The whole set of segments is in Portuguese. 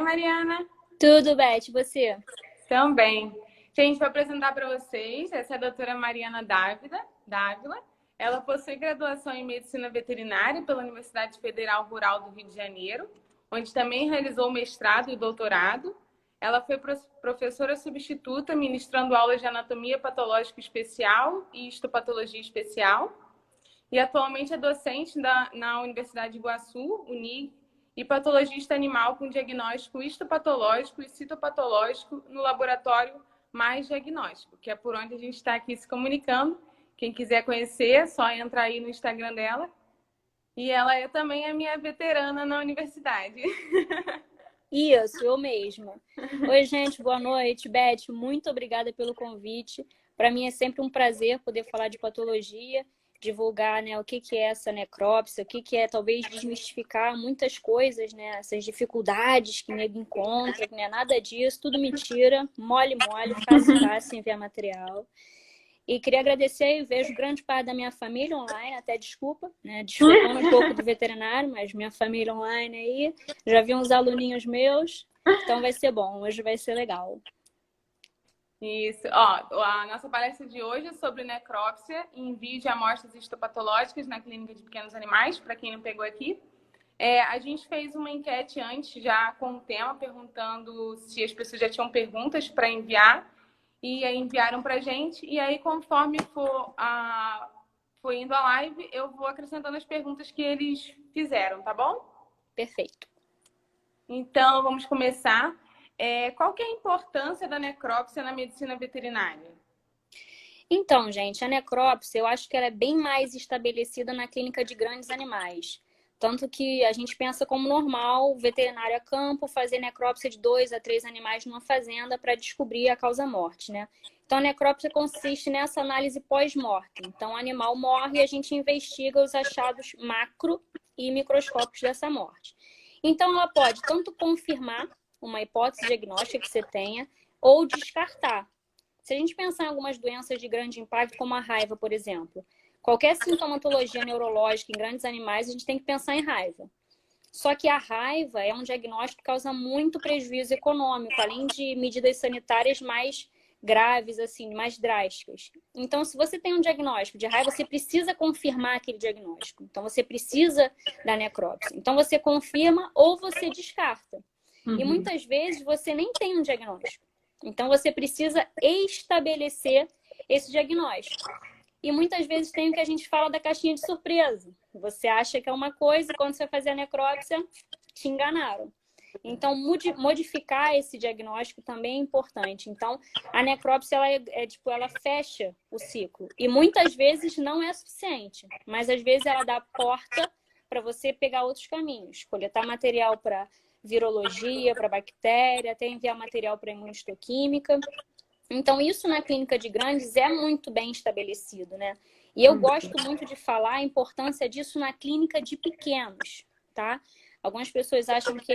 Mariana? Tudo, Beth, você? Também. Gente, vou apresentar para vocês, essa é a doutora Mariana Dávila. Ela possui graduação em Medicina Veterinária pela Universidade Federal Rural do Rio de Janeiro, onde também realizou mestrado e doutorado. Ela foi professora substituta, ministrando aulas de anatomia patológica especial e histopatologia especial. E atualmente é docente na Universidade de Iguaçu, UNIG, e patologista animal com diagnóstico histopatológico e citopatológico no laboratório Mais Diagnóstico, que é por onde a gente está aqui se comunicando. Quem quiser conhecer, é só entrar aí no Instagram dela. E ela é também a minha veterana na universidade. Isso, eu mesma. Oi, gente, boa noite. Beth, muito obrigada pelo convite. Para mim é sempre um prazer poder falar de patologia, divulgar, né, o que é essa necrópsia, o que é talvez desmistificar muitas coisas, né, essas dificuldades que nego encontra, que não é nada disso, tudo mentira, mole, fácil enviar material. E queria agradecer, eu vejo grande parte da minha família online, até desculpa, né? Desculpando um pouco do veterinário, mas minha família online aí, já vi uns aluninhos meus, então vai ser bom, hoje vai ser legal. Isso. Ó, a nossa palestra de hoje é sobre necrópsia e envio de amostras histopatológicas na clínica de pequenos animais, para quem não pegou aqui. A gente fez uma enquete antes, já com o tema, perguntando se as pessoas já tinham perguntas para enviar. E aí enviaram pra gente. E aí, conforme for indo a live, eu vou acrescentando as perguntas que eles fizeram, tá bom? Perfeito. Então, vamos começar. Qual que é a importância da necrópsia na medicina veterinária? Então, gente, a necrópsia, eu acho que ela é bem mais estabelecida na clínica de grandes animais. Tanto que a gente pensa como normal, veterinário a campo, fazer necrópsia de 2 a 3 animais numa fazenda para descobrir a causa-morte, né? Então, a necrópsia consiste nessa análise pós-mortem. Então, o animal morre e a gente investiga os achados macro e microscópicos dessa morte. Então, ela pode tanto confirmar uma hipótese diagnóstica que você tenha ou descartar. Se a gente pensar em algumas doenças de grande impacto, como a raiva, por exemplo, qualquer sintomatologia neurológica em grandes animais, a gente tem que pensar em raiva. Só que a raiva é um diagnóstico que causa muito prejuízo econômico, além de medidas sanitárias mais graves, assim, mais drásticas. Então, se você tem um diagnóstico de raiva, você precisa confirmar aquele diagnóstico. Então, você precisa da necrópsia. Então, você confirma ou você descarta. E muitas vezes você nem tem um diagnóstico. Então, você precisa estabelecer esse diagnóstico. E muitas vezes tem o que a gente fala da caixinha de surpresa. Você acha que é uma coisa e quando você vai fazer a necrópsia, te enganaram. Então, modificar esse diagnóstico também é importante. Então, a necrópsia, ela fecha o ciclo. E muitas vezes não é suficiente. Mas, às vezes, ela dá porta para você pegar outros caminhos. Coletar material para virologia, para bactéria, até enviar material para imunistoquímica. Então, isso na clínica de grandes é muito bem estabelecido, né? E eu gosto muito de falar a importância disso na clínica de pequenos, tá? Algumas pessoas acham que,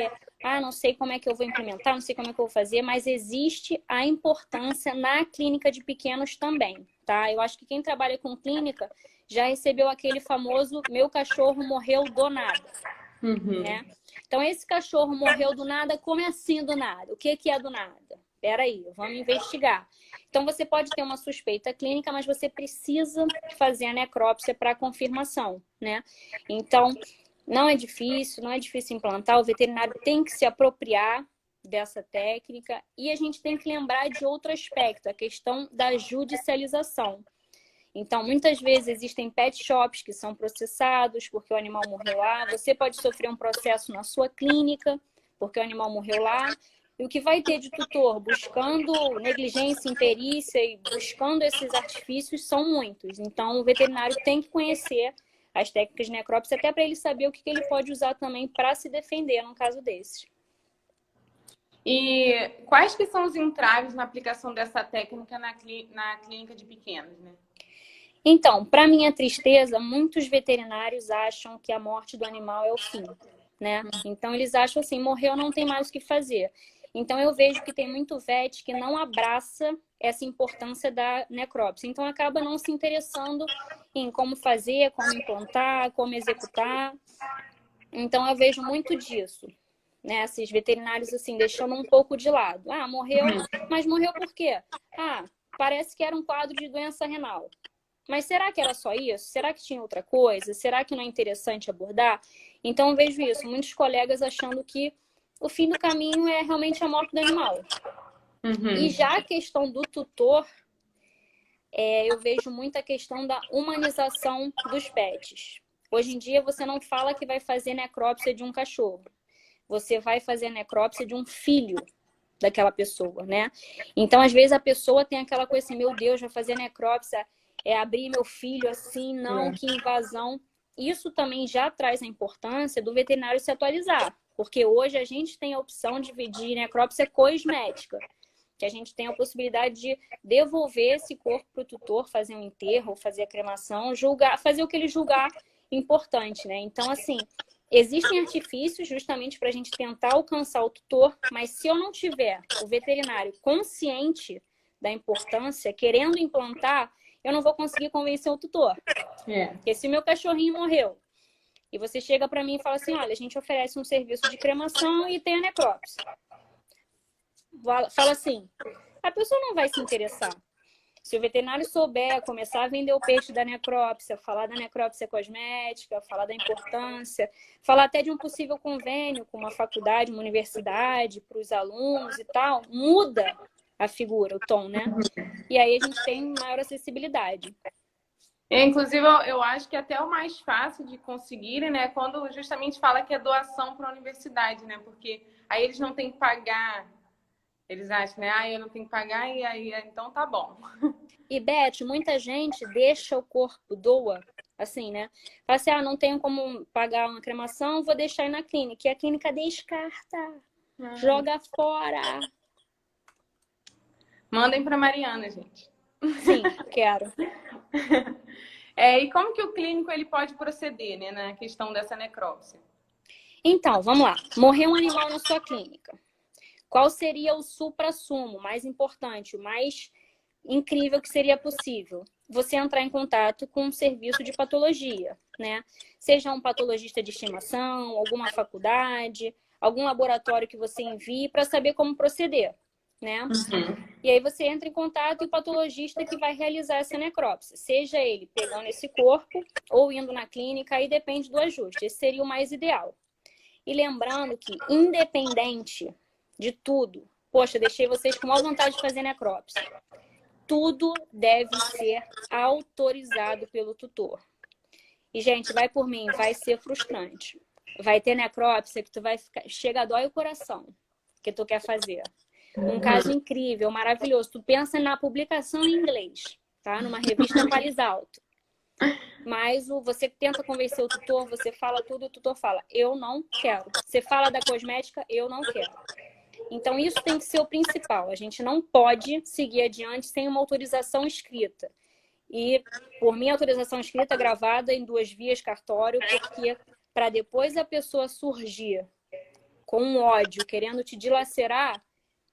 não sei como é que eu vou implementar, não sei como é que eu vou fazer, mas existe a importância na clínica de pequenos também, tá? Eu acho que quem trabalha com clínica já recebeu aquele famoso meu cachorro morreu do nada, né? Então, esse cachorro morreu do nada, como é assim do nada? O que é do nada? Peraí, vamos investigar. Então, você pode ter uma suspeita clínica, mas você precisa fazer a necrópsia para confirmação, né? Então, não é difícil implantar. O veterinário tem que se apropriar dessa técnica e a gente tem que lembrar de outro aspecto, a questão da judicialização. Então, muitas vezes existem pet shops que são processados porque o animal morreu lá. Você pode sofrer um processo na sua clínica porque o animal morreu lá. E o que vai ter de tutor buscando negligência, imperícia e buscando esses artifícios são muitos. Então, o veterinário tem que conhecer as técnicas de necrópsia até para ele saber o que ele pode usar também para se defender num caso desses. E quais que são os entraves na aplicação dessa técnica na clínica de pequenos, né? Então, para minha tristeza, muitos veterinários acham que a morte do animal é o fim, né? Então, eles acham assim, morreu, não tem mais o que fazer. Então, eu vejo que tem muito vet que não abraça essa importância da necrópsia. Então, acaba não se interessando em como fazer, como implantar, como executar. Então, eu vejo muito disso. né? Esses veterinários, assim, deixando um pouco de lado. Ah, morreu, mas morreu por quê? Ah, parece que era um quadro de doença renal. Mas será que era só isso? Será que tinha outra coisa? Será que não é interessante abordar? Então, eu vejo isso. Muitos colegas achando que o fim do caminho é realmente a morte do animal. E já a questão do tutor, eu vejo muito a questão da humanização dos pets. Hoje em dia, você não fala que vai fazer necrópsia de um cachorro. Você vai fazer a necrópsia de um filho daquela pessoa, né? Então, às vezes, a pessoa tem aquela coisa assim, meu Deus, vai fazer necrópsia, abrir meu filho assim, não, que invasão. Isso também já traz a importância do veterinário se atualizar, porque hoje a gente tem a opção de necrópsia cosmética, que a gente tem a possibilidade de devolver esse corpo para o tutor, fazer um enterro, fazer a cremação, julgar, fazer o que ele julgar importante, né? Então, assim, existem artifícios justamente para a gente tentar alcançar o tutor, mas se eu não tiver o veterinário consciente da importância, querendo implantar, eu não vou conseguir convencer o tutor. Porque se o meu cachorrinho morreu e você chega para mim e fala assim, olha, a gente oferece um serviço de cremação e tem a necrópsia. Fala assim, a pessoa não vai se interessar. Se o veterinário souber começar a vender o peixe da necrópsia, falar da necrópsia cosmética, falar da importância, falar até de um possível convênio com uma faculdade, uma universidade, para os alunos e tal, muda a figura, o tom, né? E aí a gente tem maior acessibilidade. Inclusive, eu acho que até o mais fácil de conseguirem, né? Quando justamente fala que é doação para a universidade, né? Porque aí eles não têm que pagar. Eles acham, né? Ah, eu não tenho que pagar, e aí, então tá bom. E, Beth, muita gente deixa o corpo, doa, assim, né? Fala assim, não tenho como pagar uma cremação, vou deixar aí na clínica. E a clínica descarta, joga fora. Mandem para Mariana, gente. Sim, quero. E como que o clínico ele pode proceder, né, na questão dessa necrópsia? Então, vamos lá. Morreu um animal na sua clínica. Qual seria o supra-sumo mais importante, o mais incrível que seria possível? Você entrar em contato com um serviço de patologia, né? Seja um patologista de estimação, alguma faculdade, algum laboratório que você envie para saber como proceder, né? E aí você entra em contato e o patologista que vai realizar essa necrópsia, seja ele pegando esse corpo ou indo na clínica, aí depende do ajuste. Esse seria o mais ideal. E lembrando que, independente de tudo, poxa, deixei vocês com maior vontade de fazer necrópsia. Tudo deve ser autorizado pelo tutor. E, gente, vai por mim, vai ser frustrante. Vai ter necrópsia que tu vai ficar... Chega a dói o coração que tu quer fazer. Um caso incrível, maravilhoso. Tu pensa na publicação em inglês, tá? Numa revista Paris Alto. Mas você tenta convencer o tutor, você fala tudo, o tutor fala, eu não quero. Você fala da cosmética, eu não quero. Então, isso tem que ser o principal. A gente não pode seguir adiante sem uma autorização escrita. E, por minha autorização escrita, gravada em 2 vias, cartório, porque para depois a pessoa surgir com um ódio, querendo te dilacerar,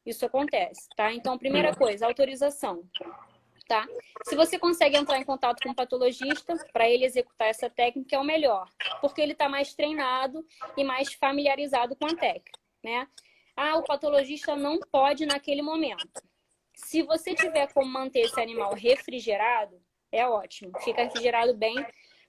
isso acontece, tá? Então, primeira coisa, autorização. Tá? Se você consegue entrar em contato com um patologista para ele executar essa técnica, é o melhor, porque ele está mais treinado e mais familiarizado com a técnica, né? O patologista não pode naquele momento. Se você tiver como manter esse animal refrigerado, é ótimo. Fica refrigerado bem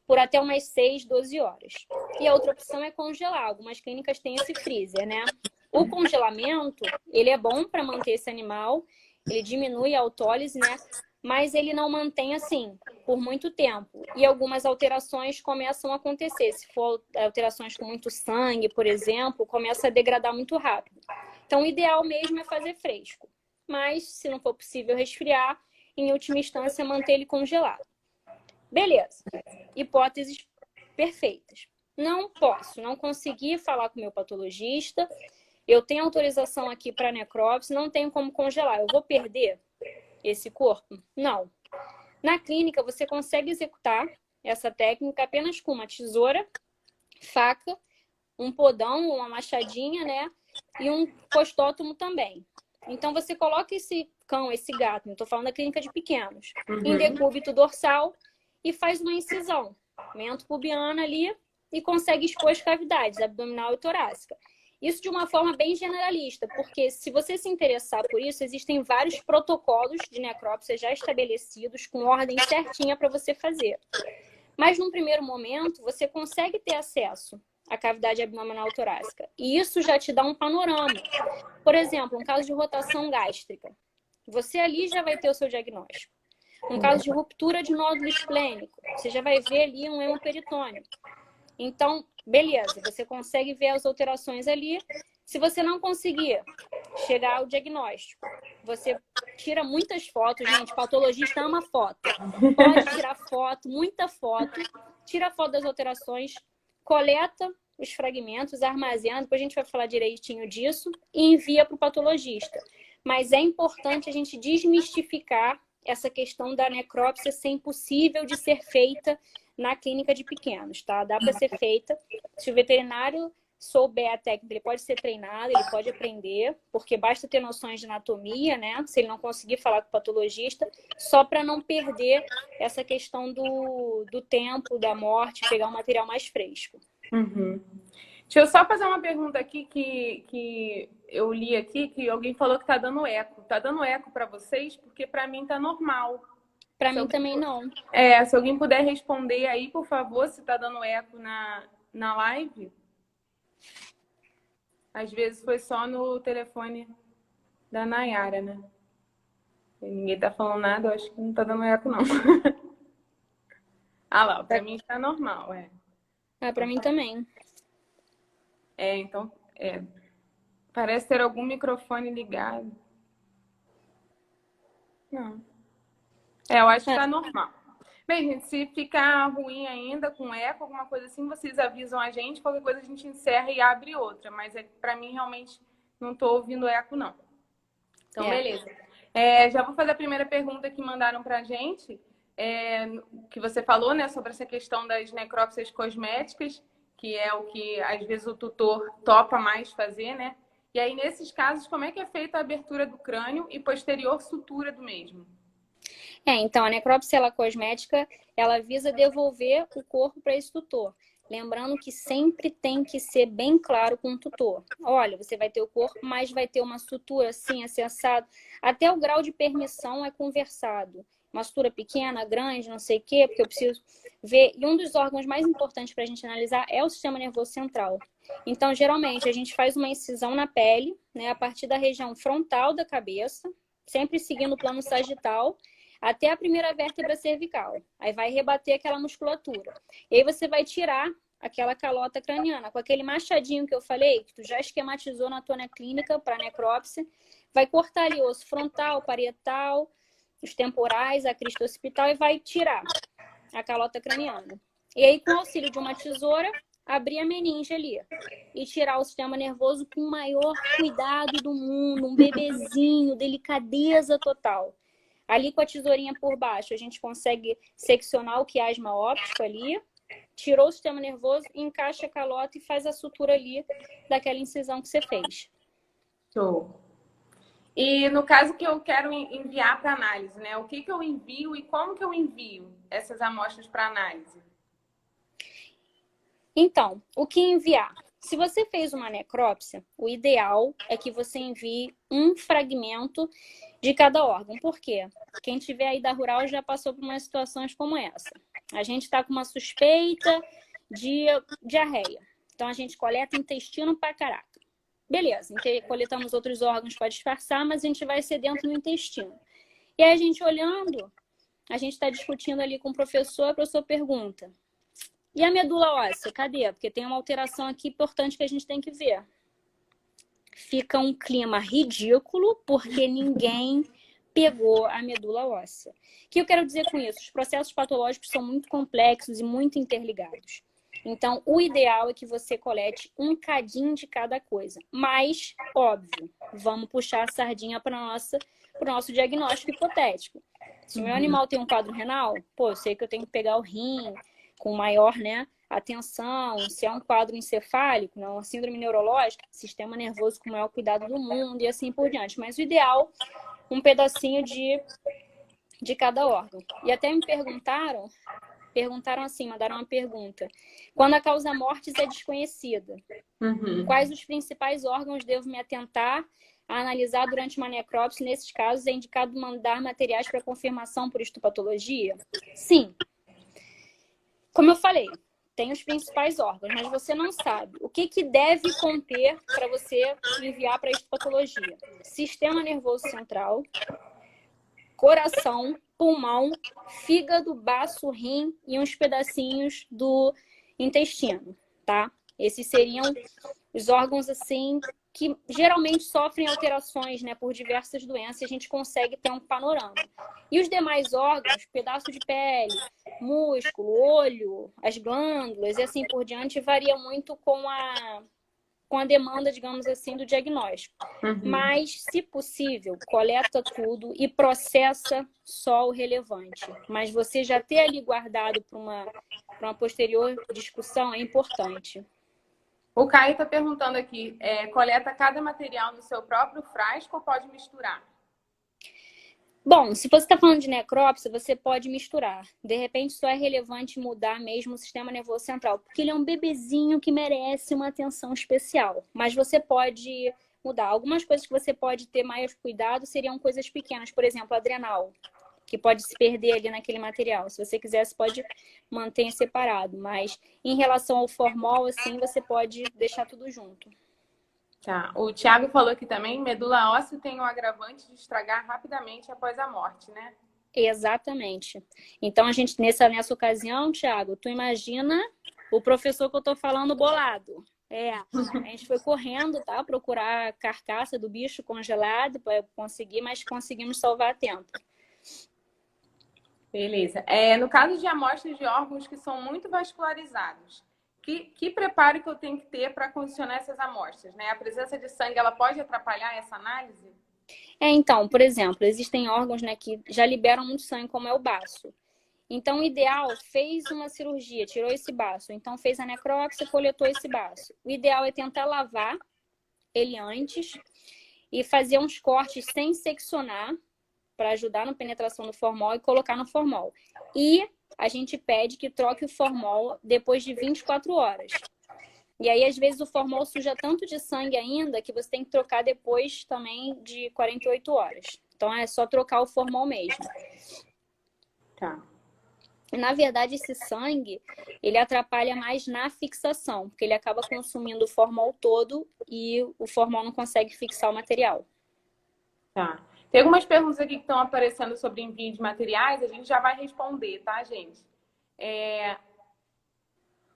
por até umas 6, 12 horas. E a outra opção é congelar. Algumas clínicas têm esse freezer, né? O congelamento, ele é bom para manter esse animal, ele diminui a autólise, né? Mas ele não mantém assim por muito tempo. E algumas alterações começam a acontecer. Se for alterações com muito sangue, por exemplo, começa a degradar muito rápido. Então, o ideal mesmo é fazer fresco. Mas, se não for possível resfriar, em última instância, manter ele congelado. Beleza. Hipóteses perfeitas. Não consegui falar com o meu patologista. Eu tenho autorização aqui para necrópsia, não tenho como congelar. Eu vou perder esse corpo? Não. Na clínica, você consegue executar essa técnica apenas com uma tesoura, faca, um podão, uma machadinha, né? E um costótomo também. Então, você coloca esse cão, esse gato, não estou falando da clínica de pequenos, em decúbito dorsal e faz uma incisão, mento pubiana ali, e consegue expor as cavidades abdominal e torácica. Isso de uma forma bem generalista, porque se você se interessar por isso, existem vários protocolos de necrópsia já estabelecidos, com ordem certinha para você fazer. Mas, num primeiro momento, você consegue ter acesso à cavidade abdominal torácica. E isso já te dá um panorama. Por exemplo, um caso de rotação gástrica. Você ali já vai ter o seu diagnóstico. Um caso de ruptura de nódulo esplênico, você já vai ver ali um hemoperitônio. Então, beleza, você consegue ver as alterações ali. Se você não conseguir chegar ao diagnóstico, você tira muitas fotos, gente, patologista ama foto. Pode tirar foto, muita foto, tira foto das alterações, coleta os fragmentos, armazena, depois a gente vai falar direitinho disso, e envia para o patologista. Mas é importante a gente desmistificar essa questão da necrópsia ser impossível de ser feita na clínica de pequenos, tá? Dá para ser feita. Se o veterinário souber a técnica, ele pode ser treinado, ele pode aprender, porque basta ter noções de anatomia, né? Se ele não conseguir falar com o patologista, só para não perder essa questão do tempo, da morte, pegar um material mais fresco. Uhum. Deixa eu só fazer uma pergunta aqui que eu li aqui, que alguém falou que tá dando eco. Tá dando eco para vocês? Porque para mim tá normal. Para mim também não. Se alguém puder responder aí, por favor, se tá dando eco na live. Às vezes foi só no telefone da Nayara, né? Ninguém tá falando nada, eu acho que não tá dando eco, não. Ah lá, pra mim tá normal, Para mim também. Então, parece ter algum microfone ligado. Não. Eu acho que tá normal. Bem, gente, se ficar ruim ainda com eco, alguma coisa assim, vocês avisam a gente. Qualquer coisa a gente encerra e abre outra. Mas pra mim, realmente, não tô ouvindo eco, não. Então, beleza. Já vou fazer a primeira pergunta que mandaram pra gente. Que você falou, né, sobre essa questão das necrópsias cosméticas, que é o que, às vezes, o tutor topa mais fazer, né? E aí, nesses casos, como é que é feita a abertura do crânio e posterior sutura do mesmo? Então, a necrópsia cosmética, ela visa devolver o corpo para esse tutor. Lembrando que sempre tem que ser bem claro com o tutor. Olha, você vai ter o corpo, mas vai ter uma sutura assim, assim, assado. Até o grau de permissão é conversado. Uma sutura pequena, grande, não sei o quê, porque eu preciso ver. E um dos órgãos mais importantes para a gente analisar é o sistema nervoso central. Então, geralmente, a gente faz uma incisão na pele, né, a partir da região frontal da cabeça, sempre seguindo o plano sagital, até a primeira vértebra cervical. Aí vai rebater aquela musculatura. E aí você vai tirar aquela calota craniana. Com aquele machadinho que eu falei, que tu já esquematizou na tua clínica para necrópsia, vai cortar ali o osso frontal, parietal, os temporais, a crista occipital e vai tirar a calota craniana. E aí, com o auxílio de uma tesoura, abrir a meninge ali e tirar o sistema nervoso com o maior cuidado do mundo, um bebezinho, delicadeza total. Ali com a tesourinha por baixo, a gente consegue seccionar o quiasma óptico ali, tirou o sistema nervoso, encaixa a calota e faz a sutura ali daquela incisão que você fez. Show. E no caso que eu quero enviar para análise, né? O que eu envio e como que eu envio essas amostras para análise? Então, o que enviar? Se você fez uma necrópsia, o ideal é que você envie um fragmento de cada órgão. Por quê? Quem tiver aí da rural já passou por umas situações como essa. A gente está com uma suspeita de diarreia. Então, a gente coleta intestino pra caraca. Beleza, coletamos outros órgãos para disfarçar, mas a gente vai ser dentro do intestino. E aí, a gente olhando, a gente está discutindo ali com o professor pergunta: e a medula óssea, cadê? Porque tem uma alteração aqui importante que a gente tem que ver. Fica um clima ridículo porque ninguém pegou a medula óssea. O que eu quero dizer com isso? Os processos patológicos são muito complexos e muito interligados. Então, o ideal é que você colete um cadinho de cada coisa. Mas, óbvio, vamos puxar a sardinha para o nosso diagnóstico hipotético. Se o meu animal tem um quadro renal, eu sei que eu tenho que pegar o rim com maior, atenção. Se é um quadro encefálico, uma síndrome neurológica, sistema nervoso com o maior cuidado do mundo e assim por diante. Mas o ideal, um pedacinho de cada órgão. E até me perguntaram perguntaram assim, mandaram uma pergunta. Quando a causa mortis é desconhecida, quais os principais órgãos devo me atentar a analisar durante uma necrópsia? Nesses casos, é indicado mandar materiais para confirmação por histopatologia? Sim. Como eu falei, tem os principais órgãos, mas você não sabe o que deve conter para você enviar para a histopatologia. Sistema nervoso central, coração, pulmão, fígado, baço, rim e uns pedacinhos do intestino, tá? Esses seriam os órgãos, assim, que geralmente sofrem alterações, né, por diversas doenças, e a gente consegue ter um panorama. E os demais órgãos, pedaço de pele, músculo, olho, as glândulas e assim por diante, varia muito com a demanda, digamos assim, do diagnóstico. Mas, se possível, coleta tudo e processa só o relevante. Mas você já ter ali guardado para uma posterior discussão é importante. O Caio está perguntando aqui, coleta cada material no seu próprio frasco ou pode misturar? Bom, se você está falando de necrópsia, você pode misturar. De repente, só é relevante mudar mesmo o sistema nervoso central, porque ele é um bebezinho que merece uma atenção especial. Mas você pode mudar. Algumas coisas que você pode ter mais cuidado seriam coisas pequenas, por exemplo, adrenal, que pode se perder ali naquele material. Se você quiser, você pode manter separado. Mas em relação ao formol, assim, você pode deixar tudo junto. Tá. O Thiago falou aqui também, medula óssea tem o agravante de estragar rapidamente após a morte, né? Exatamente. Então, a gente, nessa ocasião, Thiago, tu imagina o professor que eu tô falando bolado. A gente foi correndo, tá? Procurar a carcaça do bicho congelado para conseguir, mas conseguimos salvar a tempo. Beleza. No caso de amostras de órgãos que são muito vascularizados, que preparo que eu tenho que ter para condicionar essas amostras, né? A presença de sangue, ela pode atrapalhar essa análise? Então, por exemplo, existem órgãos, né, que já liberam muito sangue, como é o baço. Então, o ideal, fez uma cirurgia, tirou esse baço, então fez a necrópsia, coletou esse baço. O ideal é tentar lavar ele antes e fazer uns cortes sem seccionar, para ajudar na penetração do formol e colocar no formol. E a gente pede que troque o formol depois de 24 horas. E aí, às vezes, o formol suja tanto de sangue ainda que você tem que trocar depois também de 48 horas. Então, é só trocar o formol mesmo. Tá. Na verdade, esse sangue, ele atrapalha mais na fixação, porque ele acaba consumindo o formol todo e o formol não consegue fixar o material. Tá. Tem algumas perguntas aqui que estão aparecendo sobre envio de materiais, a gente já vai responder, tá, gente?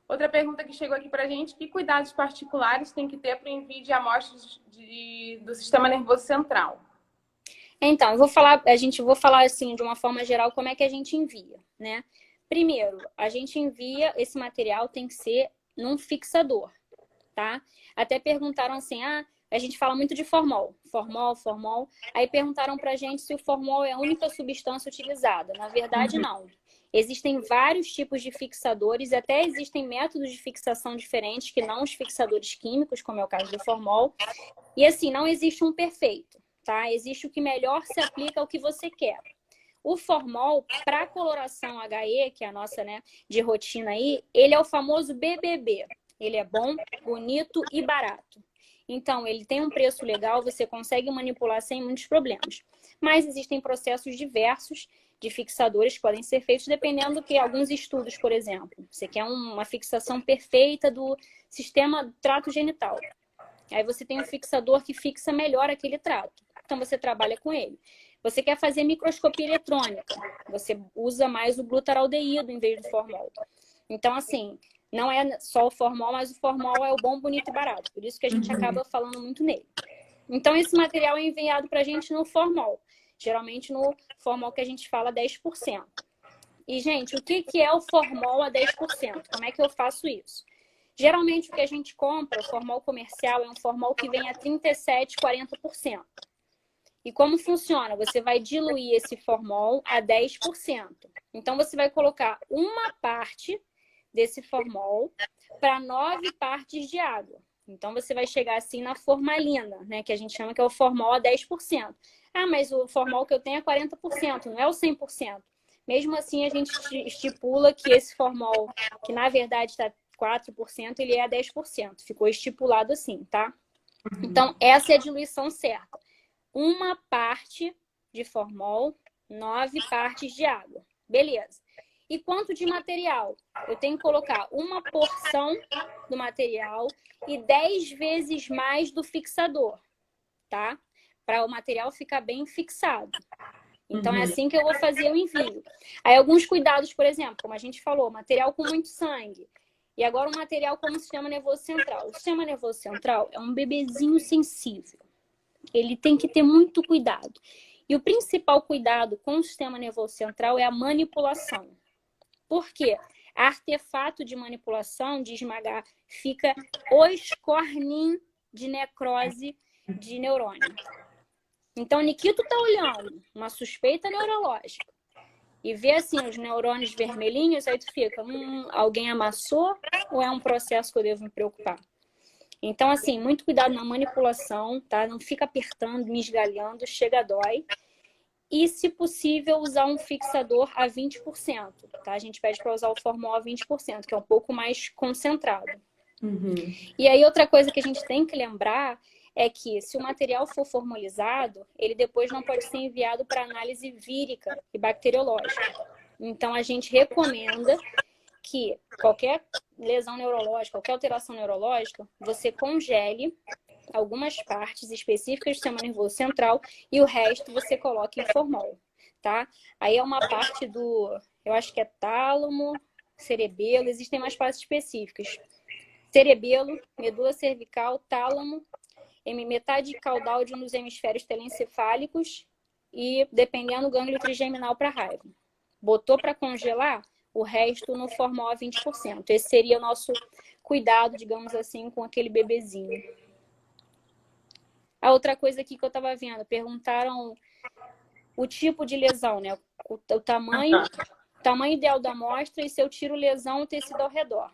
Outra pergunta que chegou aqui pra gente, que cuidados particulares tem que ter para o envio de amostras do sistema nervoso central? Então, vou falar assim, de uma forma geral, como é que a gente envia, né? Primeiro, a gente envia, esse material tem que ser num fixador, tá? Até perguntaram assim, a gente fala muito de formol. Aí perguntaram pra gente se o formol é a única substância utilizada. Na verdade, não. Existem vários tipos de fixadores, até existem métodos de fixação diferentes que não os fixadores químicos, como é o caso do formol. E assim, não existe um perfeito, tá? Existe o que melhor se aplica ao que você quer. O formol, para coloração HE, que é a nossa, né, de rotina aí, ele é o famoso BBB. Ele é bom, bonito e barato. Então, ele tem um preço legal, você consegue manipular sem muitos problemas. Mas existem processos diversos de fixadores que podem ser feitos dependendo que alguns estudos, por exemplo. Você quer uma fixação perfeita do sistema trato genital. Aí você tem um fixador que fixa melhor aquele trato. Então, você trabalha com ele. Você quer fazer microscopia eletrônica. Você usa mais o glutaraldeído em vez do formol. Então, assim, não é só o formol, mas o formol é o bom, bonito e barato. Por isso que a gente acaba falando muito nele. Então, esse material é enviado para a gente no formol. Geralmente no formol que a gente fala 10%. E, gente, o que é o formol a 10%? Como é que eu faço isso? Geralmente, o que a gente compra, o formol comercial, é um formol que vem a 37%, 40%. E como funciona? Você vai diluir esse formol a 10%. Então, você vai colocar uma parte desse formol para 9 partes de água. Então, você vai chegar assim na formalina, né? Que a gente chama que é o formol a 10%. Mas o formol que eu tenho é 40%, não é o 100%. Mesmo assim, a gente estipula que esse formol, que na verdade está 4%, ele é 10%. Ficou estipulado assim, tá? Então, essa é a diluição certa. 1 parte de formol, 9 partes de água. Beleza. E quanto de material? Eu tenho que colocar 1 porção do material e 10 vezes mais do fixador, tá? Para o material ficar bem fixado. Então, é assim que eu vou fazer o envio. Aí, alguns cuidados, por exemplo, como a gente falou, material com muito sangue. E agora, um material como o sistema nervoso central. O sistema nervoso central é um bebezinho sensível. Ele tem que ter muito cuidado. E o principal cuidado com o sistema nervoso central é a manipulação. Por quê? Artefato de manipulação, de esmagar, fica os corninhos de necrose de neurônio. Então, o Nikito está olhando uma suspeita neurológica e vê assim os neurônios vermelhinhos, aí tu fica, alguém amassou ou é um processo que eu devo me preocupar? Então, assim, muito cuidado na manipulação, tá? Não fica apertando, me esgalhando, chega dói. E, se possível, usar um fixador a 20%, tá? A gente pede para usar o formol a 20%, que é um pouco mais concentrado. E aí, outra coisa que a gente tem que lembrar é que, se o material for formolizado, ele depois não pode ser enviado para análise vírica e bacteriológica. Então, a gente recomenda que qualquer lesão neurológica, qualquer alteração neurológica, você congele algumas partes específicas do sistema nervoso central e o resto você coloca em formol, tá? Aí é uma parte do, eu acho que é tálamo, cerebelo, existem mais partes específicas. Cerebelo, medula cervical, tálamo, metade caudal de um dos hemisférios telencefálicos e, dependendo, gânglio trigeminal para raiva. Botou para congelar, o resto no formol a 20%. Esse seria o nosso cuidado, digamos assim, com aquele bebezinho. A outra coisa aqui que eu estava vendo, perguntaram o tipo de lesão, né? O tamanho ideal da amostra e se eu tiro lesão ou tecido ao redor.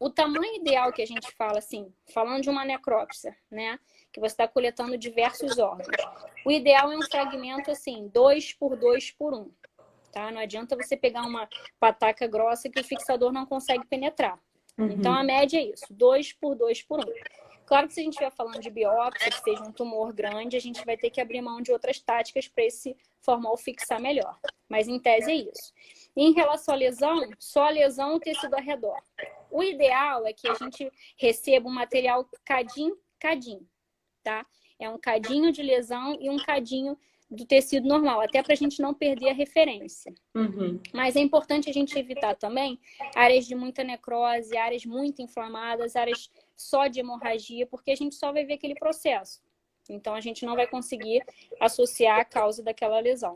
O tamanho ideal que a gente fala, assim, falando de uma necrópsia, né? Que você está coletando diversos órgãos. O ideal é um fragmento, assim, 2 por 2 por 1. Tá? Não adianta você pegar uma pataca grossa que o fixador não consegue penetrar. Então, a média é isso, 2 por 2 por 1. Claro que se a gente estiver falando de biópsia, que seja um tumor grande, a gente vai ter que abrir mão de outras táticas para esse formol fixar melhor. Mas, em tese, é isso. E em relação à lesão, só a lesão e o tecido ao redor. O ideal é que a gente receba um material cadinho, tá? É um cadinho de lesão e um cadinho do tecido normal, até para a gente não perder a referência. Mas é importante a gente evitar também áreas de muita necrose, áreas muito inflamadas, áreas só de hemorragia, porque a gente só vai ver aquele processo. Então, a gente não vai conseguir associar a causa daquela lesão.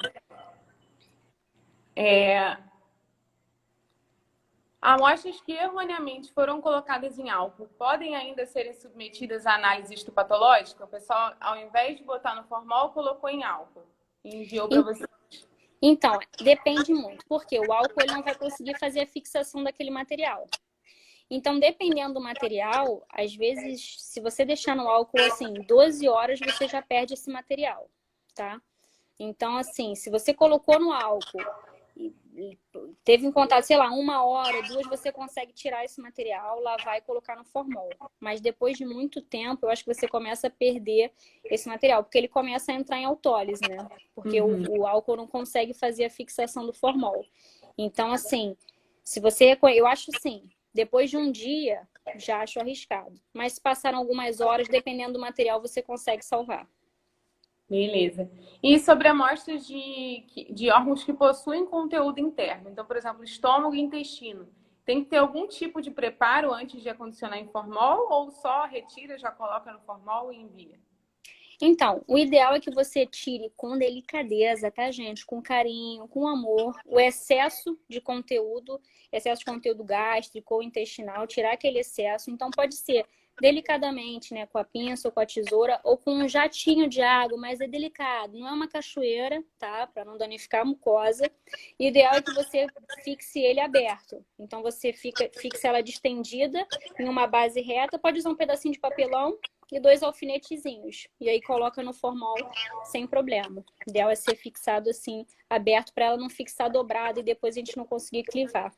Amostras que erroneamente foram colocadas em álcool podem ainda serem submetidas à análise histopatológica? O pessoal, ao invés de botar no formol, colocou em álcool e enviou para você. Então, depende muito, porque o álcool ele não vai conseguir fazer a fixação daquele material. Então, dependendo do material, às vezes, se você deixar no álcool, assim, 12 horas, você já perde esse material, tá? Então, assim, se você colocou no álcool e teve em contato, sei lá, 1 hora, 2, você consegue tirar esse material, lavar e colocar no formol. Mas depois de muito tempo, eu acho que você começa a perder esse material, porque ele começa a entrar em autólise, né? Porque o álcool não consegue fazer a fixação do formol. Então, assim, se você... Eu acho assim, depois de um dia, já acho arriscado. Mas se passaram algumas horas, dependendo do material, você consegue salvar. Beleza. E sobre amostras de órgãos que possuem conteúdo interno. Então, por exemplo, estômago e intestino. Tem que ter algum tipo de preparo antes de acondicionar em formol ou só retira, já coloca no formol e envia? Então, o ideal é que você tire com delicadeza, tá, gente? Com carinho, com amor, o excesso de conteúdo gástrico ou intestinal, tirar aquele excesso. Então, pode ser delicadamente, né, com a pinça ou com a tesoura, ou com um jatinho de água, mas é delicado, não é uma cachoeira, tá? Para não danificar a mucosa. O ideal é que você fixe ele aberto. Então, você fixa ela distendida em uma base reta, pode usar um pedacinho de papelão e 2 alfinetezinhos. E aí coloca no formol sem problema. O ideal é ser fixado assim, aberto, para ela não fixar dobrado e depois a gente não conseguir clivar.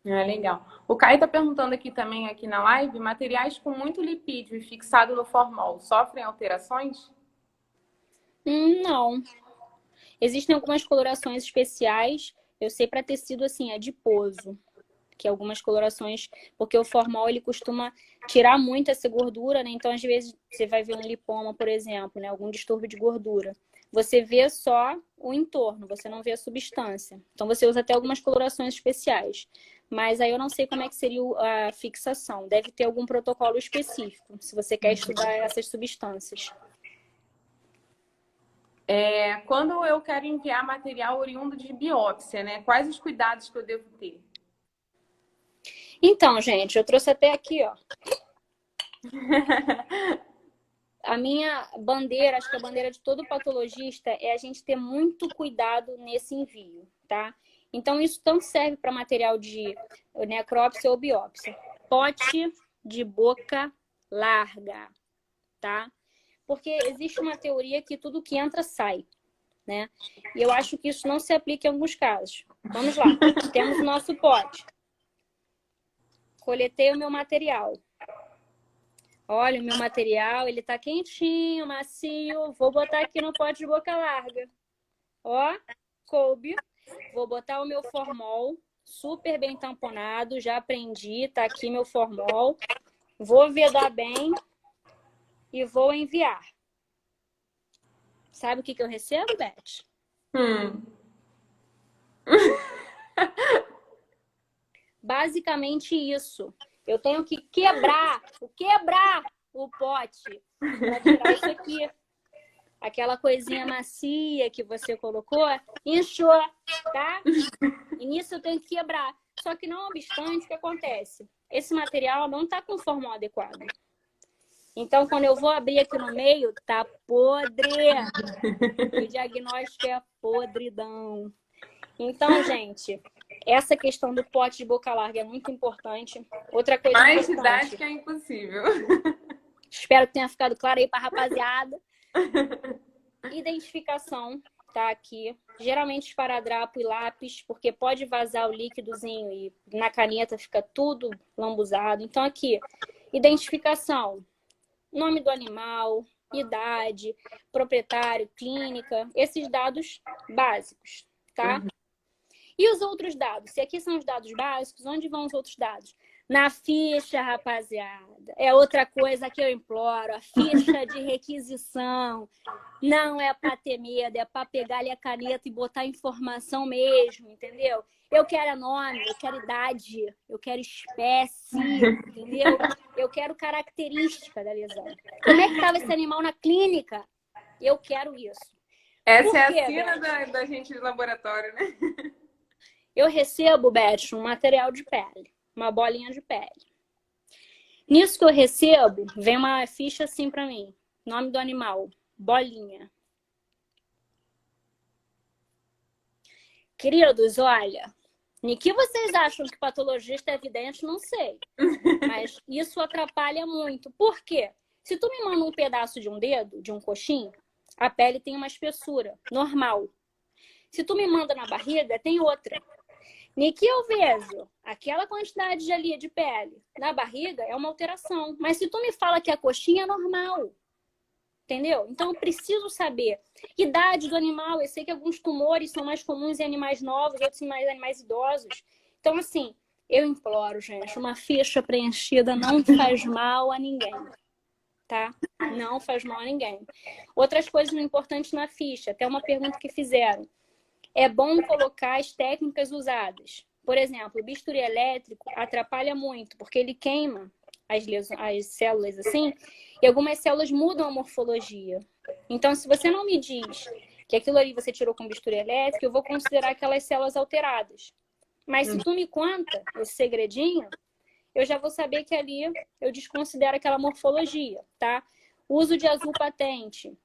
Legal. O Caio está perguntando aqui também, aqui na live, materiais com muito lipídio e fixado no formol, sofrem alterações? Não. Existem algumas colorações especiais, eu sei para tecido assim, adiposo, que algumas colorações, porque o formol ele costuma tirar muito essa gordura, né? Então às vezes você vai ver um lipoma, por exemplo, né? Algum distúrbio de gordura. Você vê só o entorno, você não vê a substância. Então você usa até algumas colorações especiais. Mas aí eu não sei como é que seria a fixação. Deve ter algum protocolo específico, se você quer estudar essas substâncias. Quando eu quero enviar material oriundo de biópsia, né? Quais os cuidados que eu devo ter? Então, gente, eu trouxe até aqui, ó. A minha bandeira, acho que a bandeira de todo patologista é a gente ter muito cuidado nesse envio, tá? Então, isso tanto serve para material de necrópsia ou biópsia. Pote de boca larga, tá? Porque existe uma teoria que tudo que entra sai, né? E eu acho que isso não se aplica em alguns casos. Vamos lá. Temos o nosso pote. Coletei o meu material. Olha, o meu material, ele tá quentinho, macio. Vou botar aqui no pote de boca larga. Ó, coube. Vou botar o meu formol, super bem tamponado. Já aprendi, tá aqui meu formol. Vou vedar bem e vou enviar. Sabe o que eu recebo, Beth? Basicamente isso. Eu tenho que quebrar o pote para tirar isso aqui. Aquela coisinha macia que você colocou, inchou, tá? E nisso eu tenho que quebrar. Só que não obstante, o que acontece? Esse material não tá com o formol adequado. Então, quando eu vou abrir aqui no meio, tá podre. O diagnóstico é podridão. Então, gente, essa questão do pote de boca larga é muito importante. Outra coisa Mais importante. didática é impossível. Espero que tenha ficado claro aí para a rapaziada. Identificação, tá aqui. Geralmente esparadrapo e lápis, porque pode vazar o líquidozinho e na caneta fica tudo lambuzado. Então, aqui, identificação. Nome do animal, idade, proprietário, clínica. Esses dados básicos, tá? E os outros dados? Se aqui são os dados básicos, onde vão os outros dados? Na ficha, rapaziada. É outra coisa que eu imploro. A ficha de requisição. Não é para ter medo, é para pegar ali a caneta e botar informação mesmo, entendeu? Eu quero nome, eu quero idade, eu quero espécie, entendeu? Eu quero característica da lesão. Como é que estava esse animal na clínica? Eu quero isso. Essa é a sina da gente de laboratório, né? Eu recebo, Beth, um material de pele, uma bolinha de pele. Nisso que eu recebo, vem uma ficha assim para mim. Nome do animal, bolinha. Queridos, olha, em que vocês acham que patologista é evidente, não sei. Mas isso atrapalha muito. Por quê? Se tu me manda um pedaço de um dedo, de um coxim, a pele tem uma espessura normal. Se tu me manda na barriga, tem outra. E que eu vejo aquela quantidade de ali de pele na barriga é uma alteração. Mas se tu me fala que a coxinha é normal, entendeu? Então eu preciso saber. Idade do animal, eu sei que alguns tumores são mais comuns em animais novos, outros em animais idosos. Então, assim, eu imploro, gente, uma ficha preenchida não faz mal a ninguém, tá? Não faz mal a ninguém. Outras coisas importantes na ficha, até uma pergunta que fizeram. É bom colocar as técnicas usadas. Por exemplo, o bisturi elétrico atrapalha muito, porque ele queima as células assim, e algumas células mudam a morfologia. Então, se você não me diz que aquilo ali você tirou com bisturi elétrico, eu vou considerar aquelas células alteradas. Mas se tu me conta esse segredinho, eu já vou saber que ali eu desconsidero aquela morfologia, tá? O uso de azul patente.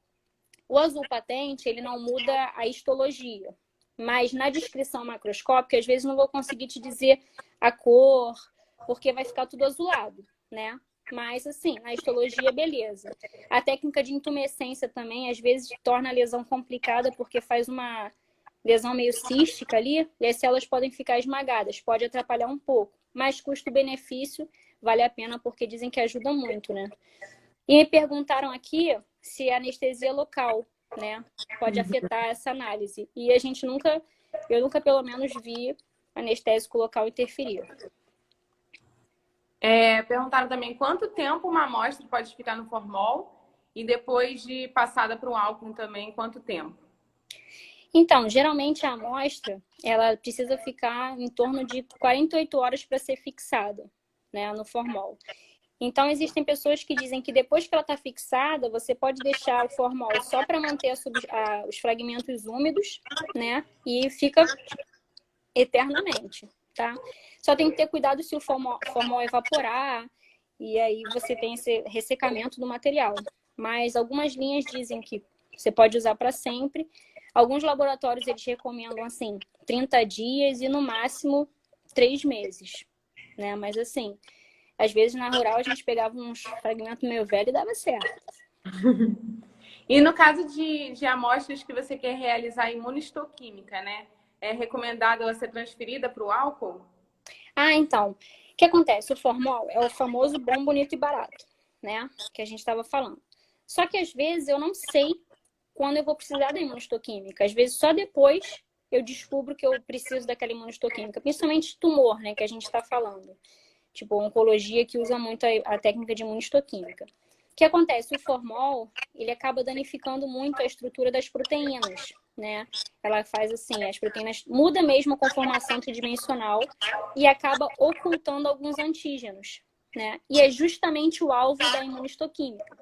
O azul patente, ele não muda a histologia. Mas na descrição macroscópica, às vezes não vou conseguir te dizer a cor, porque vai ficar tudo azulado, né? Mas, assim, na histologia, beleza. A técnica de intumescência também, às vezes, torna a lesão complicada porque faz uma lesão meio cística ali e as células podem ficar esmagadas. Pode atrapalhar um pouco. Mas custo-benefício vale a pena porque dizem que ajuda muito, né? E me perguntaram aqui se a anestesia local, né, pode afetar essa análise. E eu nunca pelo menos vi anestésico local interferir. Perguntaram também quanto tempo uma amostra pode ficar no formol e depois de passada para o álcool também, quanto tempo? Então, geralmente a amostra, ela precisa ficar em torno de 48 horas para ser fixada, né, no formol. Então, existem pessoas que dizem que depois que ela está fixada, você pode deixar o formol só para manter os fragmentos úmidos, né, e fica eternamente, tá? Só tem que ter cuidado se o formol evaporar, e aí você tem esse ressecamento do material. Mas algumas linhas dizem que você pode usar para sempre. Alguns laboratórios, eles recomendam, assim, 30 dias e, no máximo, 3 meses, né? Mas, assim, às vezes, na rural, a gente pegava uns fragmentos meio velhos e dava certo. E no caso de amostras que você quer realizar imunistoquímica, né? É recomendado ela ser transferida para o álcool? Ah, então, o que acontece? O formol é o famoso bom, bonito e barato, né? Que a gente estava falando. Só que, às vezes, eu não sei quando eu vou precisar da imunistoquímica. Às vezes, só depois eu descubro que eu preciso daquela imunistoquímica. Principalmente tumor, né? Que a gente está falando. Tipo, oncologia que usa muito a técnica de imunistoquímica. O que acontece? O formol, ele acaba danificando muito a estrutura das proteínas, né? Ela faz assim, as proteínas muda mesmo a conformação tridimensional e acaba ocultando alguns antígenos, né? E é justamente o alvo da imunistoquímica.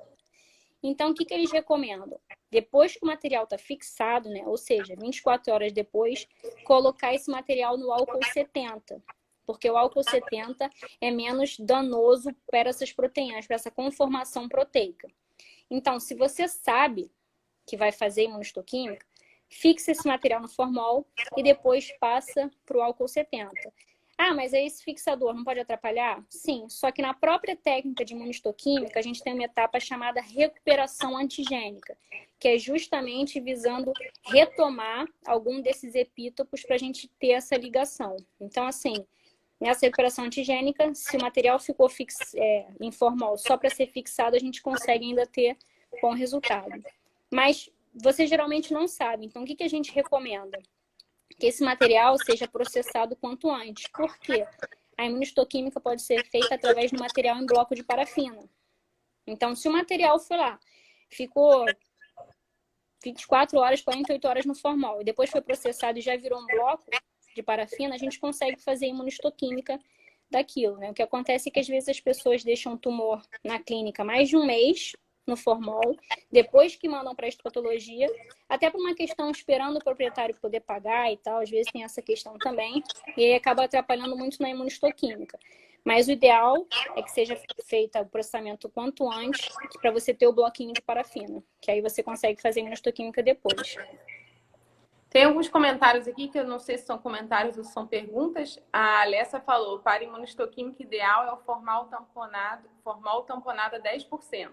Então, o que eles recomendam? Depois que o material está fixado, né? Ou seja, 24 horas depois, colocar esse material no álcool 70. Porque o álcool 70 é menos danoso para essas proteínas, para essa conformação proteica. Então, se você sabe que vai fazer imunistoquímica, fixa esse material no formol e depois passa para o álcool 70. Ah, mas aí esse fixador não pode atrapalhar? Sim, só que na própria técnica de imunistoquímica, a gente tem uma etapa chamada recuperação antigênica, que é justamente visando retomar algum desses epítopos para a gente ter essa ligação. Então, assim, nessa recuperação antigênica, se o material ficou em formol só para ser fixado, a gente consegue ainda ter bom resultado. Mas você geralmente não sabe, então o que a gente recomenda? Que esse material seja processado quanto antes. Por quê? A imunistoquímica pode ser feita através do material em bloco de parafina. Então, se o material foi lá, ficou 24 horas, 48 horas no formol, e depois foi processado e já virou um bloco de parafina, a gente consegue fazer imunistoquímica daquilo, né? O que acontece é que às vezes as pessoas deixam o tumor na clínica mais de um mês no formol, depois que mandam para a histopatologia, até por uma questão esperando o proprietário poder pagar e tal, às vezes tem essa questão também, e aí acaba atrapalhando muito na imunistoquímica. Mas o ideal é que seja feito o processamento quanto antes, para você ter o bloquinho de parafina, que aí você consegue fazer imunistoquímica depois. Tem alguns comentários aqui que eu não sei se são comentários ou são perguntas. A Alessa falou, para imunistoquímica ideal é o formol tamponado a 10%.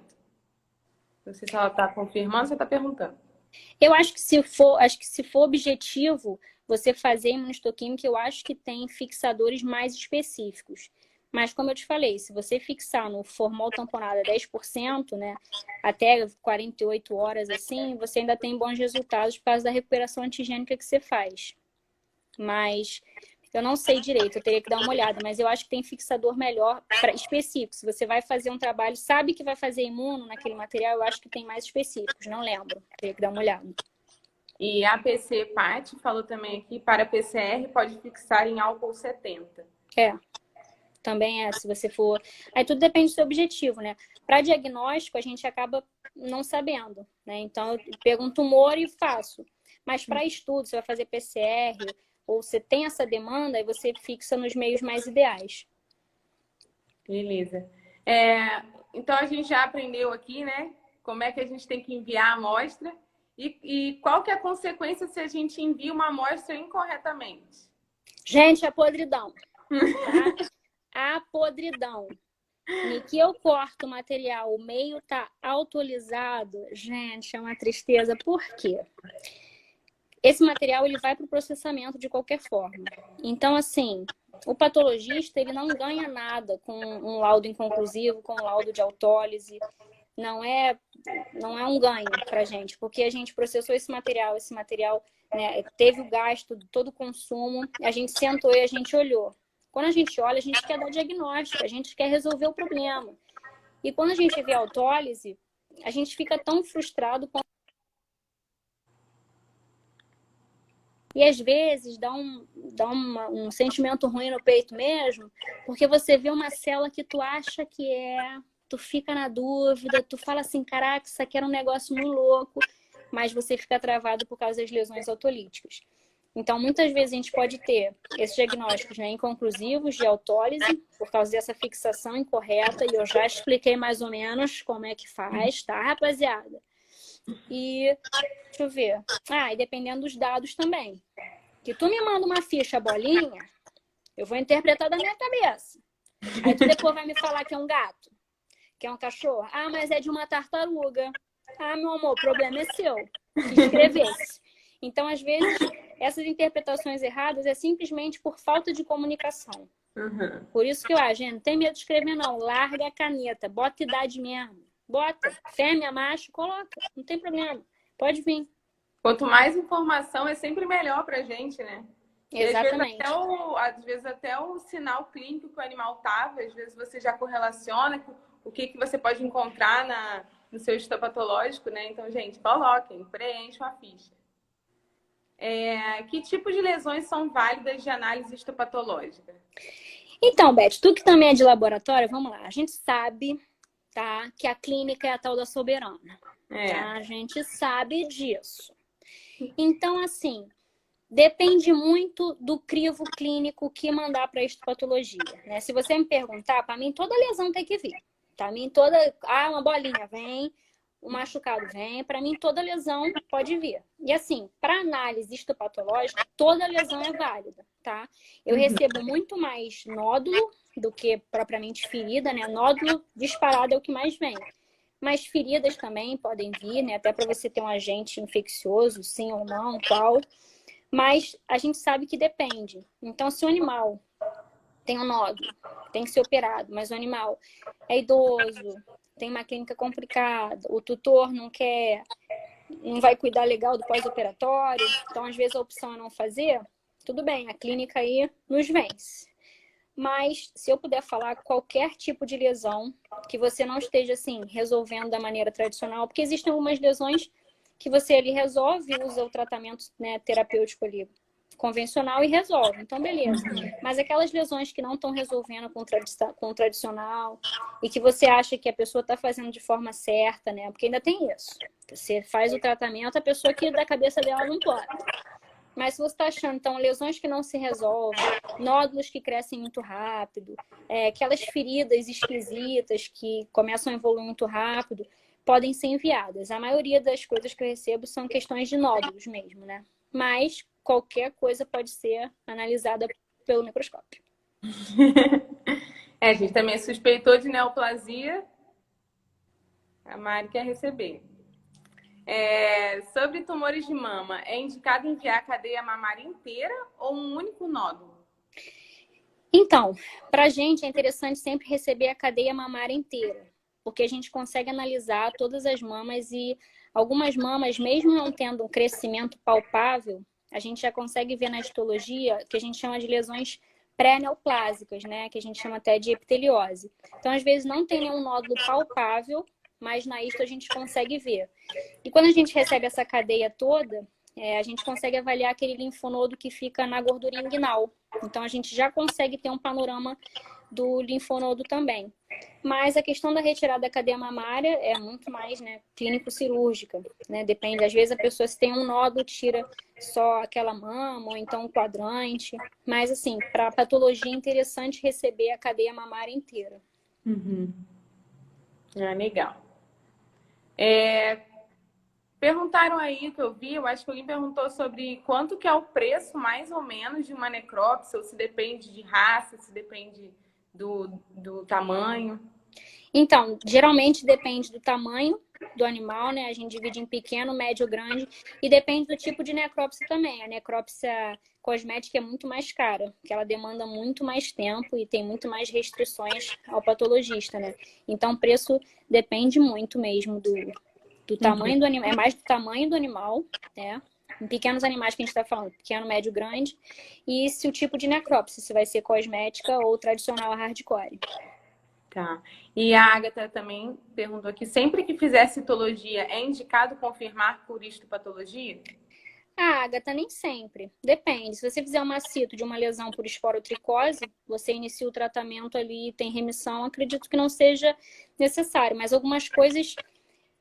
Não sei se ela está confirmando ou você está perguntando. Eu acho que se for objetivo você fazer imunistoquímica, eu acho que tem fixadores mais específicos. Mas, como eu te falei, se você fixar no formol tamponado a 10%, né, até 48 horas assim, você ainda tem bons resultados por causa da recuperação antigênica que você faz. Mas eu não sei direito, eu teria que dar uma olhada, mas eu acho que tem fixador melhor específico. Se você vai fazer um trabalho, sabe que vai fazer imuno naquele material, eu acho que tem mais específicos, não lembro. Teria que dar uma olhada. E a PC Paty falou também aqui, para PCR pode fixar em álcool 70. Também se você for... Aí tudo depende do seu objetivo, né? Para diagnóstico, a gente acaba não sabendo, né? Então, eu pego um tumor e faço. Mas para estudo, você vai fazer PCR, ou você tem essa demanda, aí você fixa nos meios mais ideais. Beleza. Então, a gente já aprendeu aqui, né? Como é que a gente tem que enviar a amostra e qual que é a consequência se a gente envia uma amostra incorretamente? Gente, a podridão. Tá? A podridão. E que eu corto o material, o meio tá autolizado, gente, é uma tristeza. Por quê? Esse material ele vai para o processamento de qualquer forma. Então, assim, o patologista ele não ganha nada com um laudo inconclusivo, com um laudo de autólise. Não é um ganho para a gente, porque a gente processou esse material, né, teve o gasto, todo o consumo, a gente sentou e a gente olhou. Quando a gente olha, a gente quer dar diagnóstico, a gente quer resolver o problema. E quando a gente vê a autólise, a gente fica tão frustrado e às vezes dá um sentimento ruim no peito mesmo, porque você vê uma célula que tu acha que tu fica na dúvida, tu fala assim, caraca, isso aqui era um negócio muito louco, mas você fica travado por causa das lesões autolíticas. Então, muitas vezes a gente pode ter esses diagnósticos, né, inconclusivos de autólise, por causa dessa fixação incorreta, e eu já expliquei mais ou menos como é que faz, tá, rapaziada? E, deixa eu ver. E dependendo dos dados também. Que tu me manda uma ficha bolinha, eu vou interpretar da minha cabeça. Aí tu depois vai me falar que é um gato, que é um cachorro. Mas é de uma tartaruga. Meu amor, o problema é seu. Que escrevesse. Então, às vezes, essas interpretações erradas é simplesmente por falta de comunicação. Uhum. Por isso que gente, não tem medo de escrever, não. Larga a caneta, bota idade mesmo. Bota, fêmea, macho, coloca. Não tem problema. Pode vir. Quanto mais informação, é sempre melhor pra gente, né? Exatamente. E às vezes até o sinal clínico que o animal tava, às vezes você já correlaciona com o que você pode encontrar no seu histopatológico, né? Então, gente, coloquem, preencham a ficha. Que tipo de lesões são válidas de análise histopatológica? Então, Beth, tu que também é de laboratório, vamos lá. A gente sabe, tá, que a clínica é a tal da soberana. Tá? A gente sabe disso. Então, assim, depende muito do crivo clínico que mandar para a histopatologia, né? Se você me perguntar, para mim toda lesão tem que vir. Para mim uma bolinha vem, o machucado vem, para mim toda lesão pode vir. E assim, para análise histopatológica, toda lesão é válida, tá? Eu recebo muito mais nódulo do que propriamente ferida, né? Nódulo disparado é o que mais vem. Mas feridas também podem vir, né? Até para você ter um agente infeccioso, sim ou não, qual. Mas a gente sabe que depende. Então, se o animal tem um nódulo, tem que ser operado, mas o animal é idoso, tem uma clínica complicada, o tutor não vai cuidar legal do pós-operatório, então às vezes a opção é não fazer, tudo bem, a clínica aí nos vence. Mas se eu puder falar qualquer tipo de lesão que você não esteja assim resolvendo da maneira tradicional, porque existem algumas lesões que você ali resolve, usa o tratamento, né, terapêutico ali convencional e resolve. Então, beleza. Mas aquelas lesões que não estão resolvendo com o tradicional e que você acha que a pessoa está fazendo de forma certa, né? Porque ainda tem isso. Você faz o tratamento, a pessoa que da cabeça dela não pode. Mas se você está achando, então, lesões que não se resolvem, nódulos que crescem muito rápido, aquelas feridas esquisitas que começam a evoluir muito rápido, podem ser enviadas. A maioria das coisas que eu recebo são questões de nódulos mesmo, né? Mas qualquer coisa pode ser analisada pelo microscópio. A gente também suspeitou de neoplasia. A Mari quer receber. Sobre tumores de mama, é indicado enviar a cadeia mamária inteira ou um único nódulo? Então, pra gente é interessante sempre receber a cadeia mamária inteira, porque a gente consegue analisar todas as mamas e algumas mamas, mesmo não tendo um crescimento palpável, a gente já consegue ver na histologia que a gente chama de lesões pré-neoplásicas, né? Que a gente chama até de epiteliose. Então, às vezes não tem nenhum nódulo palpável, mas na histo a gente consegue ver. E quando a gente recebe essa cadeia toda, a gente consegue avaliar aquele linfonodo que fica na gordura inguinal. Então, a gente já consegue ter um panorama do linfonodo também. Mas a questão da retirada da cadeia mamária é muito mais, né, clínico-cirúrgica, né? Depende, às vezes a pessoa se tem um nódulo tira só aquela mama ou então um quadrante. Mas assim, para patologia é interessante receber a cadeia mamária inteira. Legal. Perguntaram aí, que eu vi, eu acho que alguém perguntou sobre quanto que é o preço, mais ou menos, de uma necrópsia, ou se depende de raça, se depende do tamanho. Então, geralmente depende do tamanho do animal, né? A gente divide em pequeno, médio, grande. E depende do tipo de necrópsia também. A necrópsia cosmética é muito mais cara, porque ela demanda muito mais tempo e tem muito mais restrições ao patologista, né? Então, o preço depende muito mesmo do tamanho do animal. É mais do tamanho do animal, né? Em pequenos animais que a gente está falando, pequeno, médio, grande. E se o tipo de necrópsia, se vai ser cosmética ou tradicional hardcore. Tá. E a Agatha também perguntou aqui, sempre que fizer citologia, é indicado confirmar por histopatologia? Ah, Agatha, nem sempre. Depende. Se você fizer uma cito de uma lesão por esporotricose, você inicia o tratamento ali e tem remissão, acredito que não seja necessário. Mas algumas coisas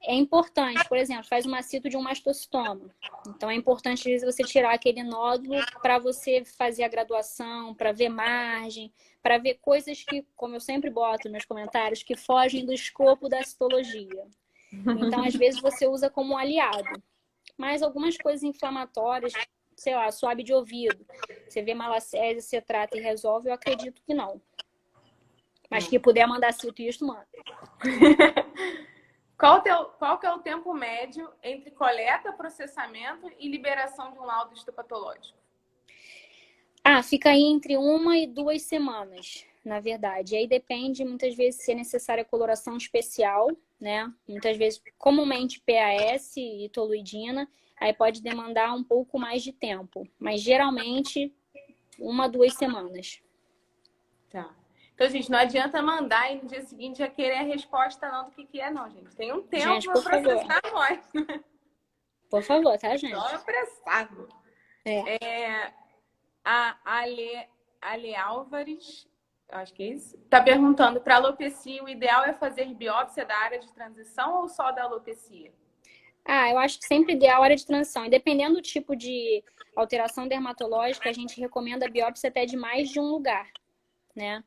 é importante. Por exemplo, faz uma cito de um mastocitoma. Então, é importante, às vezes, você tirar aquele nódulo para você fazer a graduação, para ver margem, para ver coisas que, como eu sempre boto nos comentários, que fogem do escopo da citologia. Então, às vezes, você usa como um aliado. Mas algumas coisas inflamatórias, sei lá, suave de ouvido, você vê malacésia, você trata e resolve, eu acredito que não. Mas que puder mandar cito e isto, manda. Qual que é o tempo médio entre coleta, processamento e liberação de um laudo histopatológico? Ah, fica aí entre 1 e 2 semanas, na verdade. E aí depende, muitas vezes, se é necessária coloração especial, né? Muitas vezes, comumente PAS e toluidina, aí pode demandar um pouco mais de tempo. Mas geralmente, 1 a 2 semanas. Tá. Então, gente, não adianta mandar e no dia seguinte já querer a resposta não do que é, não, gente. Tem um tempo Gente, para por favor. processar nós. Por favor, tá, gente? Só apressado. A Ale Álvares, acho que é isso, está perguntando, para alopecia, o ideal é fazer biópsia da área de transição ou só da alopecia? Ah, eu acho que sempre ideal a área de transição. E dependendo do tipo de alteração dermatológica, a gente recomenda a biópsia até de mais de um lugar, né?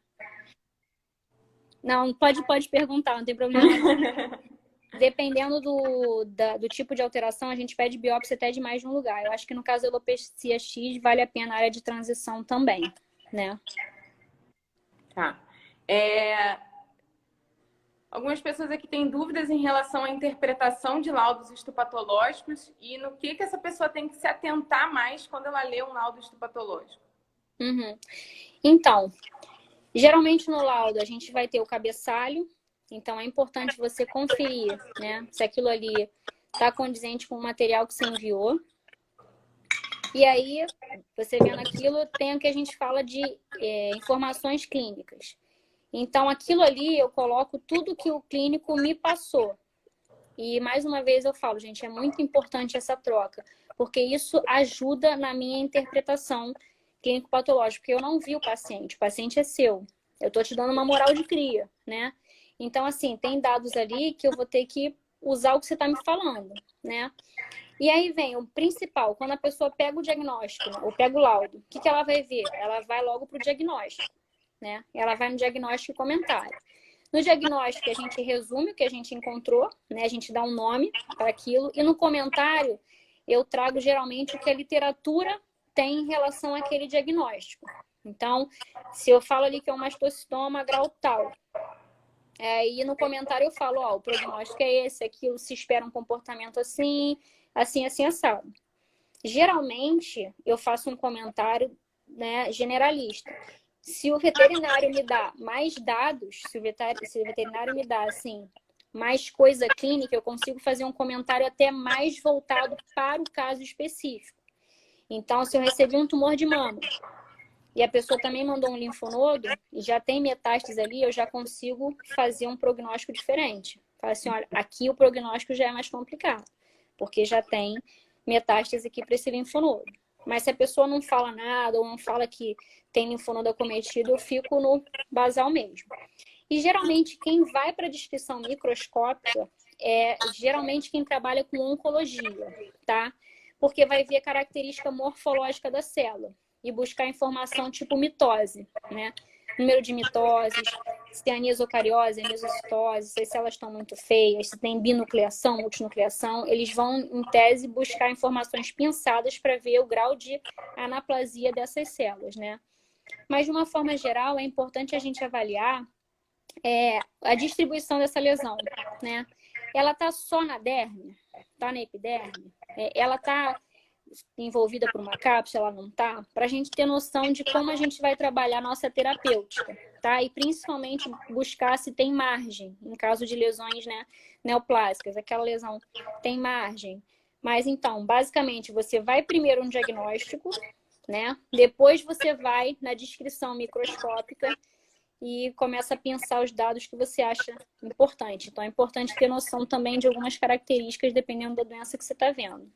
Não, pode perguntar, não tem problema não. Dependendo do tipo de alteração, a gente pede biópsia até de mais de um lugar. Eu acho que no caso da alopecia X, vale a pena a área de transição também, né? Tá. Algumas pessoas aqui têm dúvidas em relação à interpretação de laudos histopatológicos e no que essa pessoa tem que se atentar mais quando ela lê um laudo histopatológico. Uhum. Então, geralmente no laudo a gente vai ter o cabeçalho, então é importante você conferir, né, se aquilo ali está condizente com o material que você enviou. E aí, você vendo aquilo, tem o que a gente fala de informações clínicas. Então, aquilo ali eu coloco tudo que o clínico me passou. E mais uma vez eu falo, gente, é muito importante essa troca, porque isso ajuda na minha interpretação clínico-patológica, porque eu não vi o paciente é seu. Eu estou te dando uma moral de cria, né? Então, assim, tem dados ali que eu vou ter que usar o que você está me falando, né? E aí vem o principal, quando a pessoa pega o diagnóstico, né, ou pega o laudo, o que ela vai ver? Ela vai logo para o diagnóstico, né? Ela vai no diagnóstico e comentário. No diagnóstico, a gente resume o que a gente encontrou, né? A gente dá um nome para aquilo. E no comentário, eu trago geralmente o que a literatura tem em relação àquele diagnóstico. Então, se eu falo ali que é um mastocitoma grau tal, e no comentário eu falo, ó, o prognóstico é esse, aquilo, se espera um comportamento assim, assim, assim, assado. Geralmente, eu faço um comentário, né, generalista. Se o veterinário me dá mais dados, se o veterinário me dá, assim, mais coisa clínica, eu consigo fazer um comentário até mais voltado para o caso específico. Então, se eu recebi um tumor de mama e a pessoa também mandou um linfonodo e já tem metástase ali, eu já consigo fazer um prognóstico diferente. Fala assim, olha, aqui o prognóstico já é mais complicado, porque já tem metástase aqui para esse linfonodo. Mas se a pessoa não fala nada ou não fala que tem linfonodo acometido, eu fico no basal mesmo. E geralmente quem vai para a descrição microscópica é geralmente quem trabalha com oncologia, tá? Porque vai ver a característica morfológica da célula e buscar informação tipo mitose, né? Número de mitoses, se tem anisocariose, anisocitose, se as células estão muito feias, se tem binucleação, multinucleação, eles vão, em tese, buscar informações pinçadas para ver o grau de anaplasia dessas células, né? Mas, de uma forma geral, é importante a gente avaliar a distribuição dessa lesão, né? Ela tá só na derme? Tá na epiderme? Ela tá envolvida por uma cápsula, ela não tá? Para a gente ter noção de como a gente vai trabalhar a nossa terapêutica, tá? E principalmente buscar se tem margem, em caso de lesões, né, neoplásicas, aquela lesão tem margem. Mas então, basicamente, você vai primeiro no diagnóstico, né? Depois você vai na descrição microscópica e começa a pensar os dados que você acha importante. Então, é importante ter noção também de algumas características dependendo da doença que você está vendo.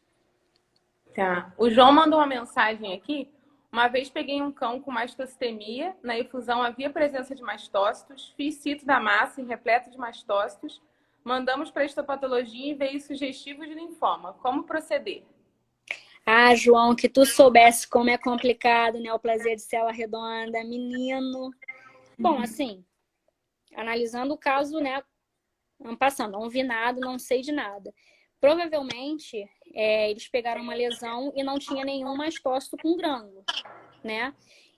Tá. O João mandou uma mensagem aqui. Uma vez peguei um cão com mastocitemi. Na efusão havia presença de mastócitos. Fiz cito da massa em repleto de mastócitos. Mandamos para a histopatologia e veio sugestivo de linfoma. Como proceder? Ah, João, que tu soubesse como é complicado, neoplasia de célula redonda, menino. Bom, assim, analisando o caso, né, não passando, não vi nada, não sei de nada. Provavelmente, eles pegaram uma lesão e não tinha nenhum mastócito com grânulo, né?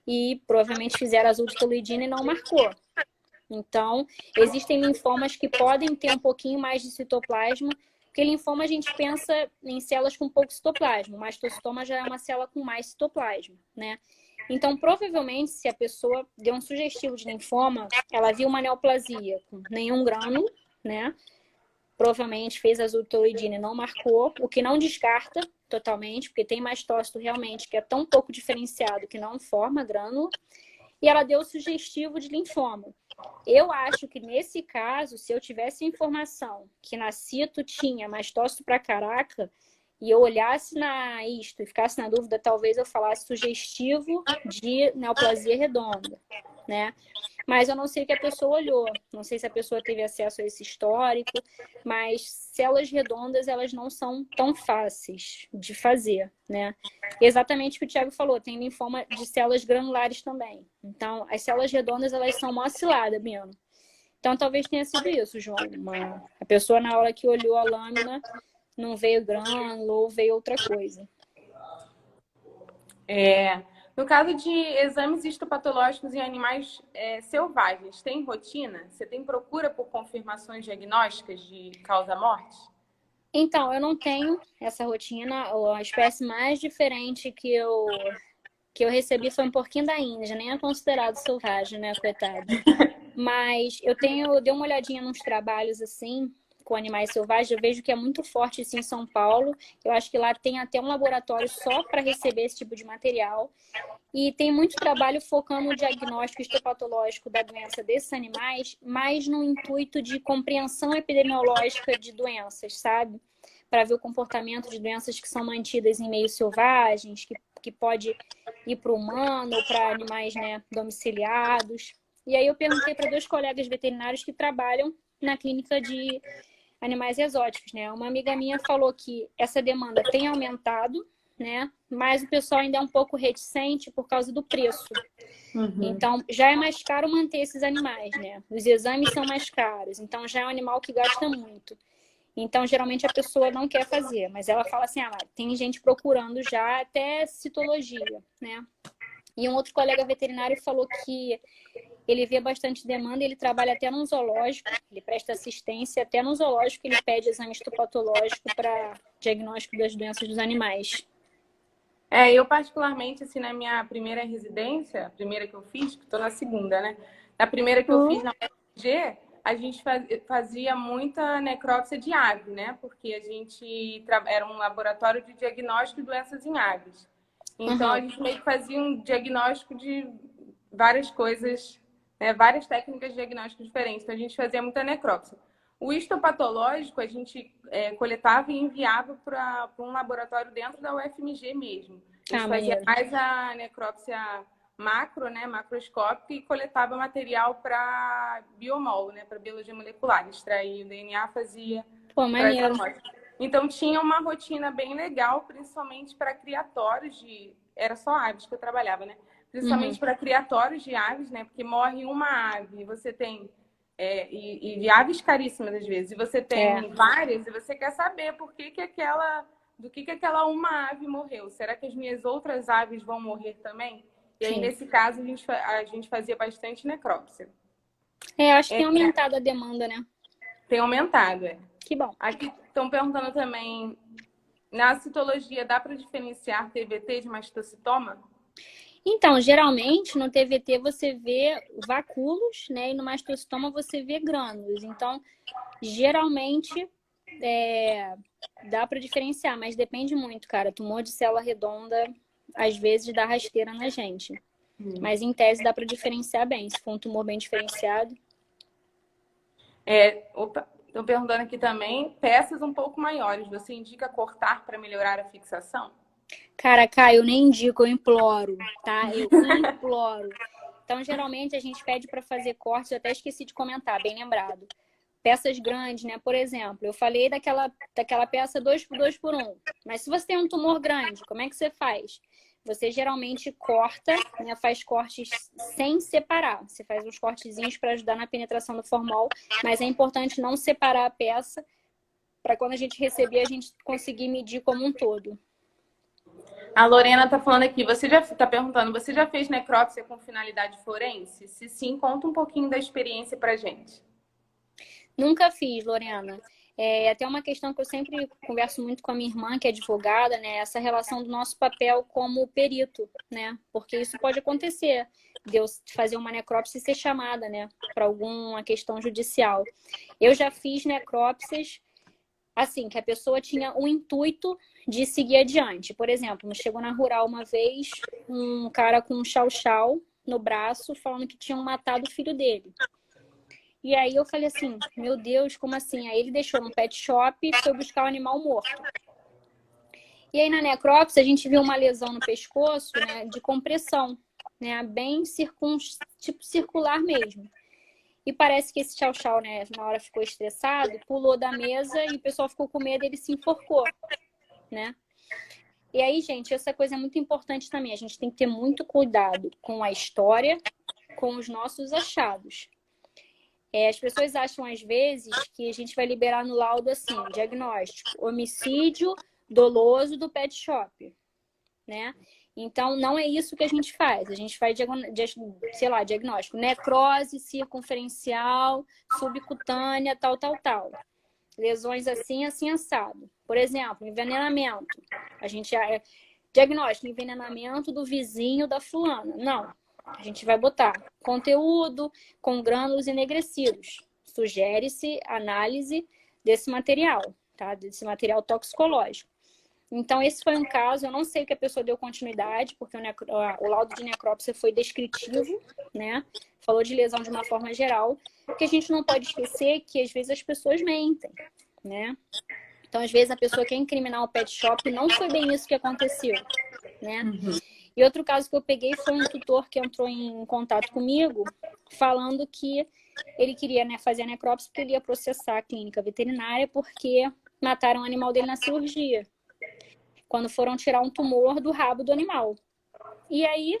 E provavelmente fizeram azul de toluidina e não marcou. Então, existem linfomas que podem ter um pouquinho mais de citoplasma, porque linfoma a gente pensa em células com pouco citoplasma. O mastocitoma já é uma célula com mais citoplasma, né? Então, provavelmente, se a pessoa deu um sugestivo de linfoma, ela viu uma neoplasia com nenhum grânulo, né? Provavelmente fez azul de toluidina e não marcou, o que não descarta totalmente, porque tem mastócito realmente que é tão pouco diferenciado que não forma grânulo, e ela deu sugestivo de linfoma. Eu acho que nesse caso, se eu tivesse informação que na cito tinha mastócito pra caraca, e eu olhasse na isto e ficasse na dúvida, talvez eu falasse sugestivo de neoplasia redonda, né? Mas eu não sei o que a pessoa olhou, não sei se a pessoa teve acesso a esse histórico, mas células redondas, elas não são tão fáceis de fazer, né? Exatamente o que o Thiago falou, tem linfoma de células granulares também. Então, as células redondas, elas são uma oscilada, Biano. Então, talvez tenha sido isso, João. A pessoa, na hora que olhou a lâmina, não veio grânulo ou veio outra coisa. No caso de exames histopatológicos em animais selvagens, tem rotina? Você tem procura por confirmações diagnósticas de causa-morte? Então, eu não tenho essa rotina. A espécie mais diferente que eu recebi foi um porquinho da Índia, nem é considerado selvagem, né, coitado. Mas eu dei uma olhadinha nos trabalhos assim, com animais selvagens, eu vejo que é muito forte isso em São Paulo. Eu acho que lá tem até um laboratório só para receber esse tipo de material. E tem muito trabalho focando no diagnóstico histopatológico da doença desses animais, mas no intuito de compreensão epidemiológica de doenças, sabe? Para ver o comportamento de doenças que são mantidas em meios selvagens, que pode ir para o humano ou para animais, né, domiciliados. E aí eu perguntei para 2 colegas veterinários que trabalham na clínica de animais exóticos, né? Uma amiga minha falou que essa demanda tem aumentado, né? Mas o pessoal ainda é um pouco reticente por causa do preço. Então, já é mais caro manter esses animais, né? Os exames são mais caros, então já é um animal que gasta muito. Então, geralmente a pessoa não quer fazer, mas ela fala assim, tem gente procurando já até citologia, né? E um outro colega veterinário falou que ele vê bastante demanda, ele trabalha até num zoológico, ele presta assistência até no zoológico, ele pede exame histopatológico para diagnóstico das doenças dos animais. Eu particularmente, assim, na minha primeira residência, a primeira que eu fiz, que estou na segunda, né? Na primeira que eu fiz na UFG, a gente fazia muita necrópsia de ave, né? Porque a gente era um laboratório de diagnóstico de doenças em aves. Então, a gente meio que fazia um diagnóstico de várias coisas, né? Várias técnicas de diagnóstico diferentes. Então, a gente fazia muita necrópsia. O histopatológico, a gente coletava e enviava para um laboratório dentro da UFMG mesmo. A gente fazia mais a necrópsia macro, né, macroscópica, e coletava material para biomol, né, para biologia molecular. Extraía o DNA, fazia... Pô, maneiro. Então, tinha uma rotina bem legal, principalmente para criatórios de... Era só aves que eu trabalhava, né? Principalmente para criatórios de aves, né? Porque morre uma ave, você tem... e de aves caríssimas às vezes. E você tem várias e você quer saber por que do que aquela uma ave morreu. Será que as minhas outras aves vão morrer também? E aí, nesse caso, a gente fazia bastante necrópsia. Acho que tem aumentado a demanda, né? Tem aumentado, é. Que bom. Aqui estão perguntando também, na citologia dá para diferenciar TVT de mastocitoma? Então, geralmente, no TVT você vê vacúolos, né? E no mastocitoma você vê grânulos. Então, geralmente, dá para diferenciar, mas depende muito, cara. Tumor de célula redonda, às vezes, dá rasteira na gente. Mas, em tese, dá para diferenciar bem. Se for um tumor bem diferenciado. Estão perguntando aqui também, peças um pouco maiores, você indica cortar para melhorar a fixação? Cara, Caio, eu nem indico, eu imploro, tá? Eu imploro. Então, geralmente, a gente pede para fazer cortes, eu até esqueci de comentar, bem lembrado. Peças grandes, né? Por exemplo, eu falei daquela peça 2x2x1. Mas se você tem um tumor grande, como é que você faz? Você geralmente corta, né? Faz cortes sem separar. Você faz uns cortezinhos para ajudar na penetração do formol, mas é importante não separar a peça para quando a gente receber, a gente conseguir medir como um todo. A Lorena está falando aqui, você já está perguntando, você já fez necrópsia com finalidade forense? Se sim, conta um pouquinho da experiência pra gente. Nunca fiz, Lorena. É até uma questão que eu sempre converso muito com a minha irmã, que é advogada, né? Essa relação do nosso papel como perito, né? Porque isso pode acontecer, de eu fazer uma necrópsia e ser chamada, né? Para alguma questão judicial. Eu já fiz necrópsias, assim, que a pessoa tinha o intuito de seguir adiante. Por exemplo, chegou na rural uma vez, um cara com um chau-chau no braço, falando que tinham matado o filho dele. E aí eu falei assim, meu Deus, como assim? Aí ele deixou num pet shop e foi buscar o animal morto. E aí na necrópsia a gente viu uma lesão no pescoço, né, de compressão, né, bem tipo circular mesmo. E parece que esse tchau-tchau, né, na hora ficou estressado, pulou da mesa e o pessoal ficou com medo e ele se enforcou, né? E aí, gente, essa coisa é muito importante também. A gente tem que ter muito cuidado com a história, com os nossos achados. As pessoas acham, às vezes, que a gente vai liberar no laudo, assim, diagnóstico, homicídio doloso do pet shop, né? Então, não é isso que a gente faz. A gente faz, sei lá, diagnóstico, necrose circunferencial, subcutânea, tal, tal, tal. Lesões assim, assim, assado. Por exemplo, envenenamento. A gente diagnóstico, envenenamento do vizinho da fulana. Não. A gente vai botar conteúdo com grânulos enegrecidos. Sugere-se análise desse material, tá? Desse material toxicológico. Então, esse foi um caso, eu não sei o que a pessoa deu continuidade, porque o laudo de necrópsia foi descritivo, né? Falou de lesão de uma forma geral, porque a gente não pode esquecer que, às vezes, as pessoas mentem, né? Então, às vezes, a pessoa quer incriminar o pet shop, não foi bem isso que aconteceu, né? E outro caso que eu peguei foi um tutor que entrou em contato comigo, falando que ele queria, né, fazer a necrópsia porque ele ia processar a clínica veterinária porque mataram o animal dele na cirurgia, quando foram tirar um tumor do rabo do animal. E aí,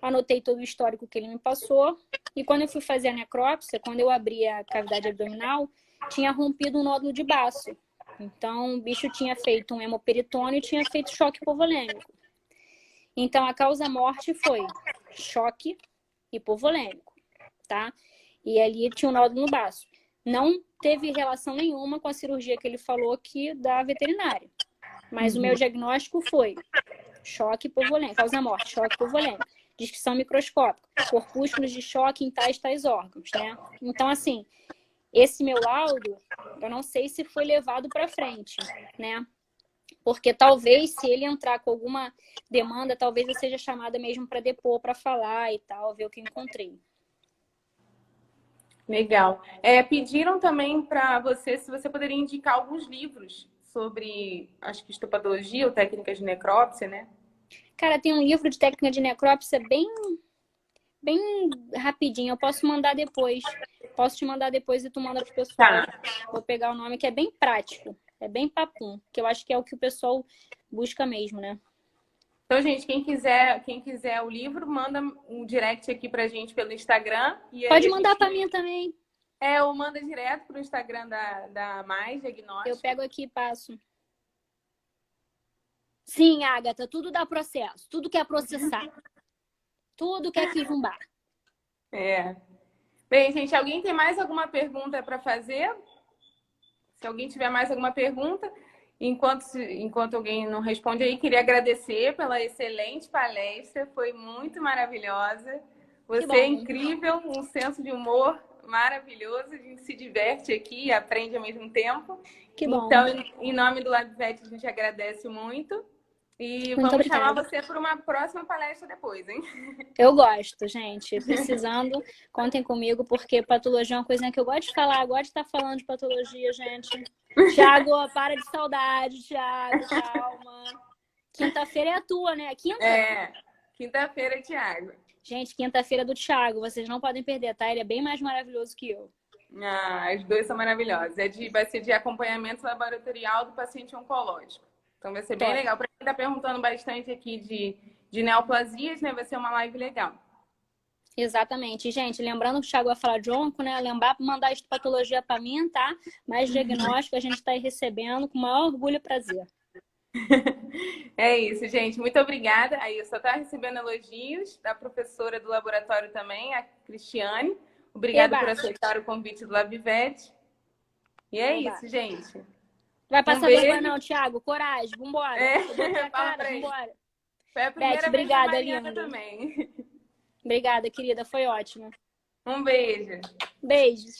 anotei todo o histórico que ele me passou, e quando eu fui fazer a necrópsia, quando eu abri a cavidade abdominal, tinha rompido um nódulo de baço. Então, o bicho tinha feito um hemoperitônio e tinha feito choque hipovolêmico. Então, a causa-morte foi choque hipovolêmico, tá? E ali tinha um nódulo no baço. Não teve relação nenhuma com a cirurgia que ele falou que da veterinária. Mas o meu diagnóstico foi choque hipovolêmico, causa-morte, choque hipovolêmico, descrição microscópica, corpúsculos de choque em tais órgãos, né? Então, assim, esse meu laudo, eu não sei se foi levado para frente, né? Porque talvez, se ele entrar com alguma demanda, talvez eu seja chamada mesmo para depor, para falar e tal, ver o que encontrei. Legal. Pediram também para você, se você poderia indicar alguns livros sobre, acho que histopatologia ou técnicas de necrópsia, né? Cara, tem um livro de técnica de necrópsia bem rapidinho. Eu posso mandar depois. Posso te mandar depois e tu manda pro pessoal. Tá. Vou pegar o nome, que é bem prático. É bem papum, que eu acho que é o que o pessoal busca mesmo, né? Então, gente, quem quiser o livro, manda um direct aqui pra gente pelo Instagram. E aí Pode mandar para mim também. ou manda direto pro Instagram da Mais Diagnóstico. Eu pego aqui e passo. Sim, Agatha, tudo dá processo. Tudo quer processar. Tudo quer que zumbar. Bem, gente, alguém tem mais alguma pergunta para fazer? Se alguém tiver mais alguma pergunta, enquanto alguém não responde aí, queria agradecer pela excelente palestra, foi muito maravilhosa. Que Você é bom. incrível, um senso de humor maravilhoso, a gente se diverte aqui e aprende ao mesmo tempo. Que bom. Então, em nome do LabVet, a gente agradece muito. E Muito vamos chamar obrigada. você para uma próxima palestra depois, hein? Eu gosto, gente. Precisando, contem comigo, porque patologia é uma coisinha que eu gosto de falar. Gosto de estar falando de patologia, gente. Thiago, para de saudade, Thiago, calma. Quinta-feira é a tua, né? Quinta? É, quinta-feira, Thiago. Gente, quinta-feira do Thiago. Vocês não podem perder, tá? Ele é bem mais maravilhoso que eu. Ah, os dois são maravilhosos. Vai ser de acompanhamento laboratorial do paciente oncológico. Então vai ser bem Top. legal. Para quem está perguntando bastante aqui de neoplasias, né? Vai ser uma live legal. Exatamente. Gente, lembrando que o Thiago vai falar de onco, né? Lembrar para mandar histopatologia para mim, tá? Mais diagnóstico a gente está aí recebendo com o maior orgulho e prazer. É isso, gente. Muito obrigada. Aí eu só estava recebendo elogios da professora do laboratório também, a Cristiane. Obrigada por aceitar o convite do LabVet. E é isso, gente. Vai passar vergonha não, Thiago. Coragem, vambora. Vambora. Foi a primeira vez obrigada, da Mariana linda. também. Obrigada, querida. Foi ótimo. Um beijo. Beijos.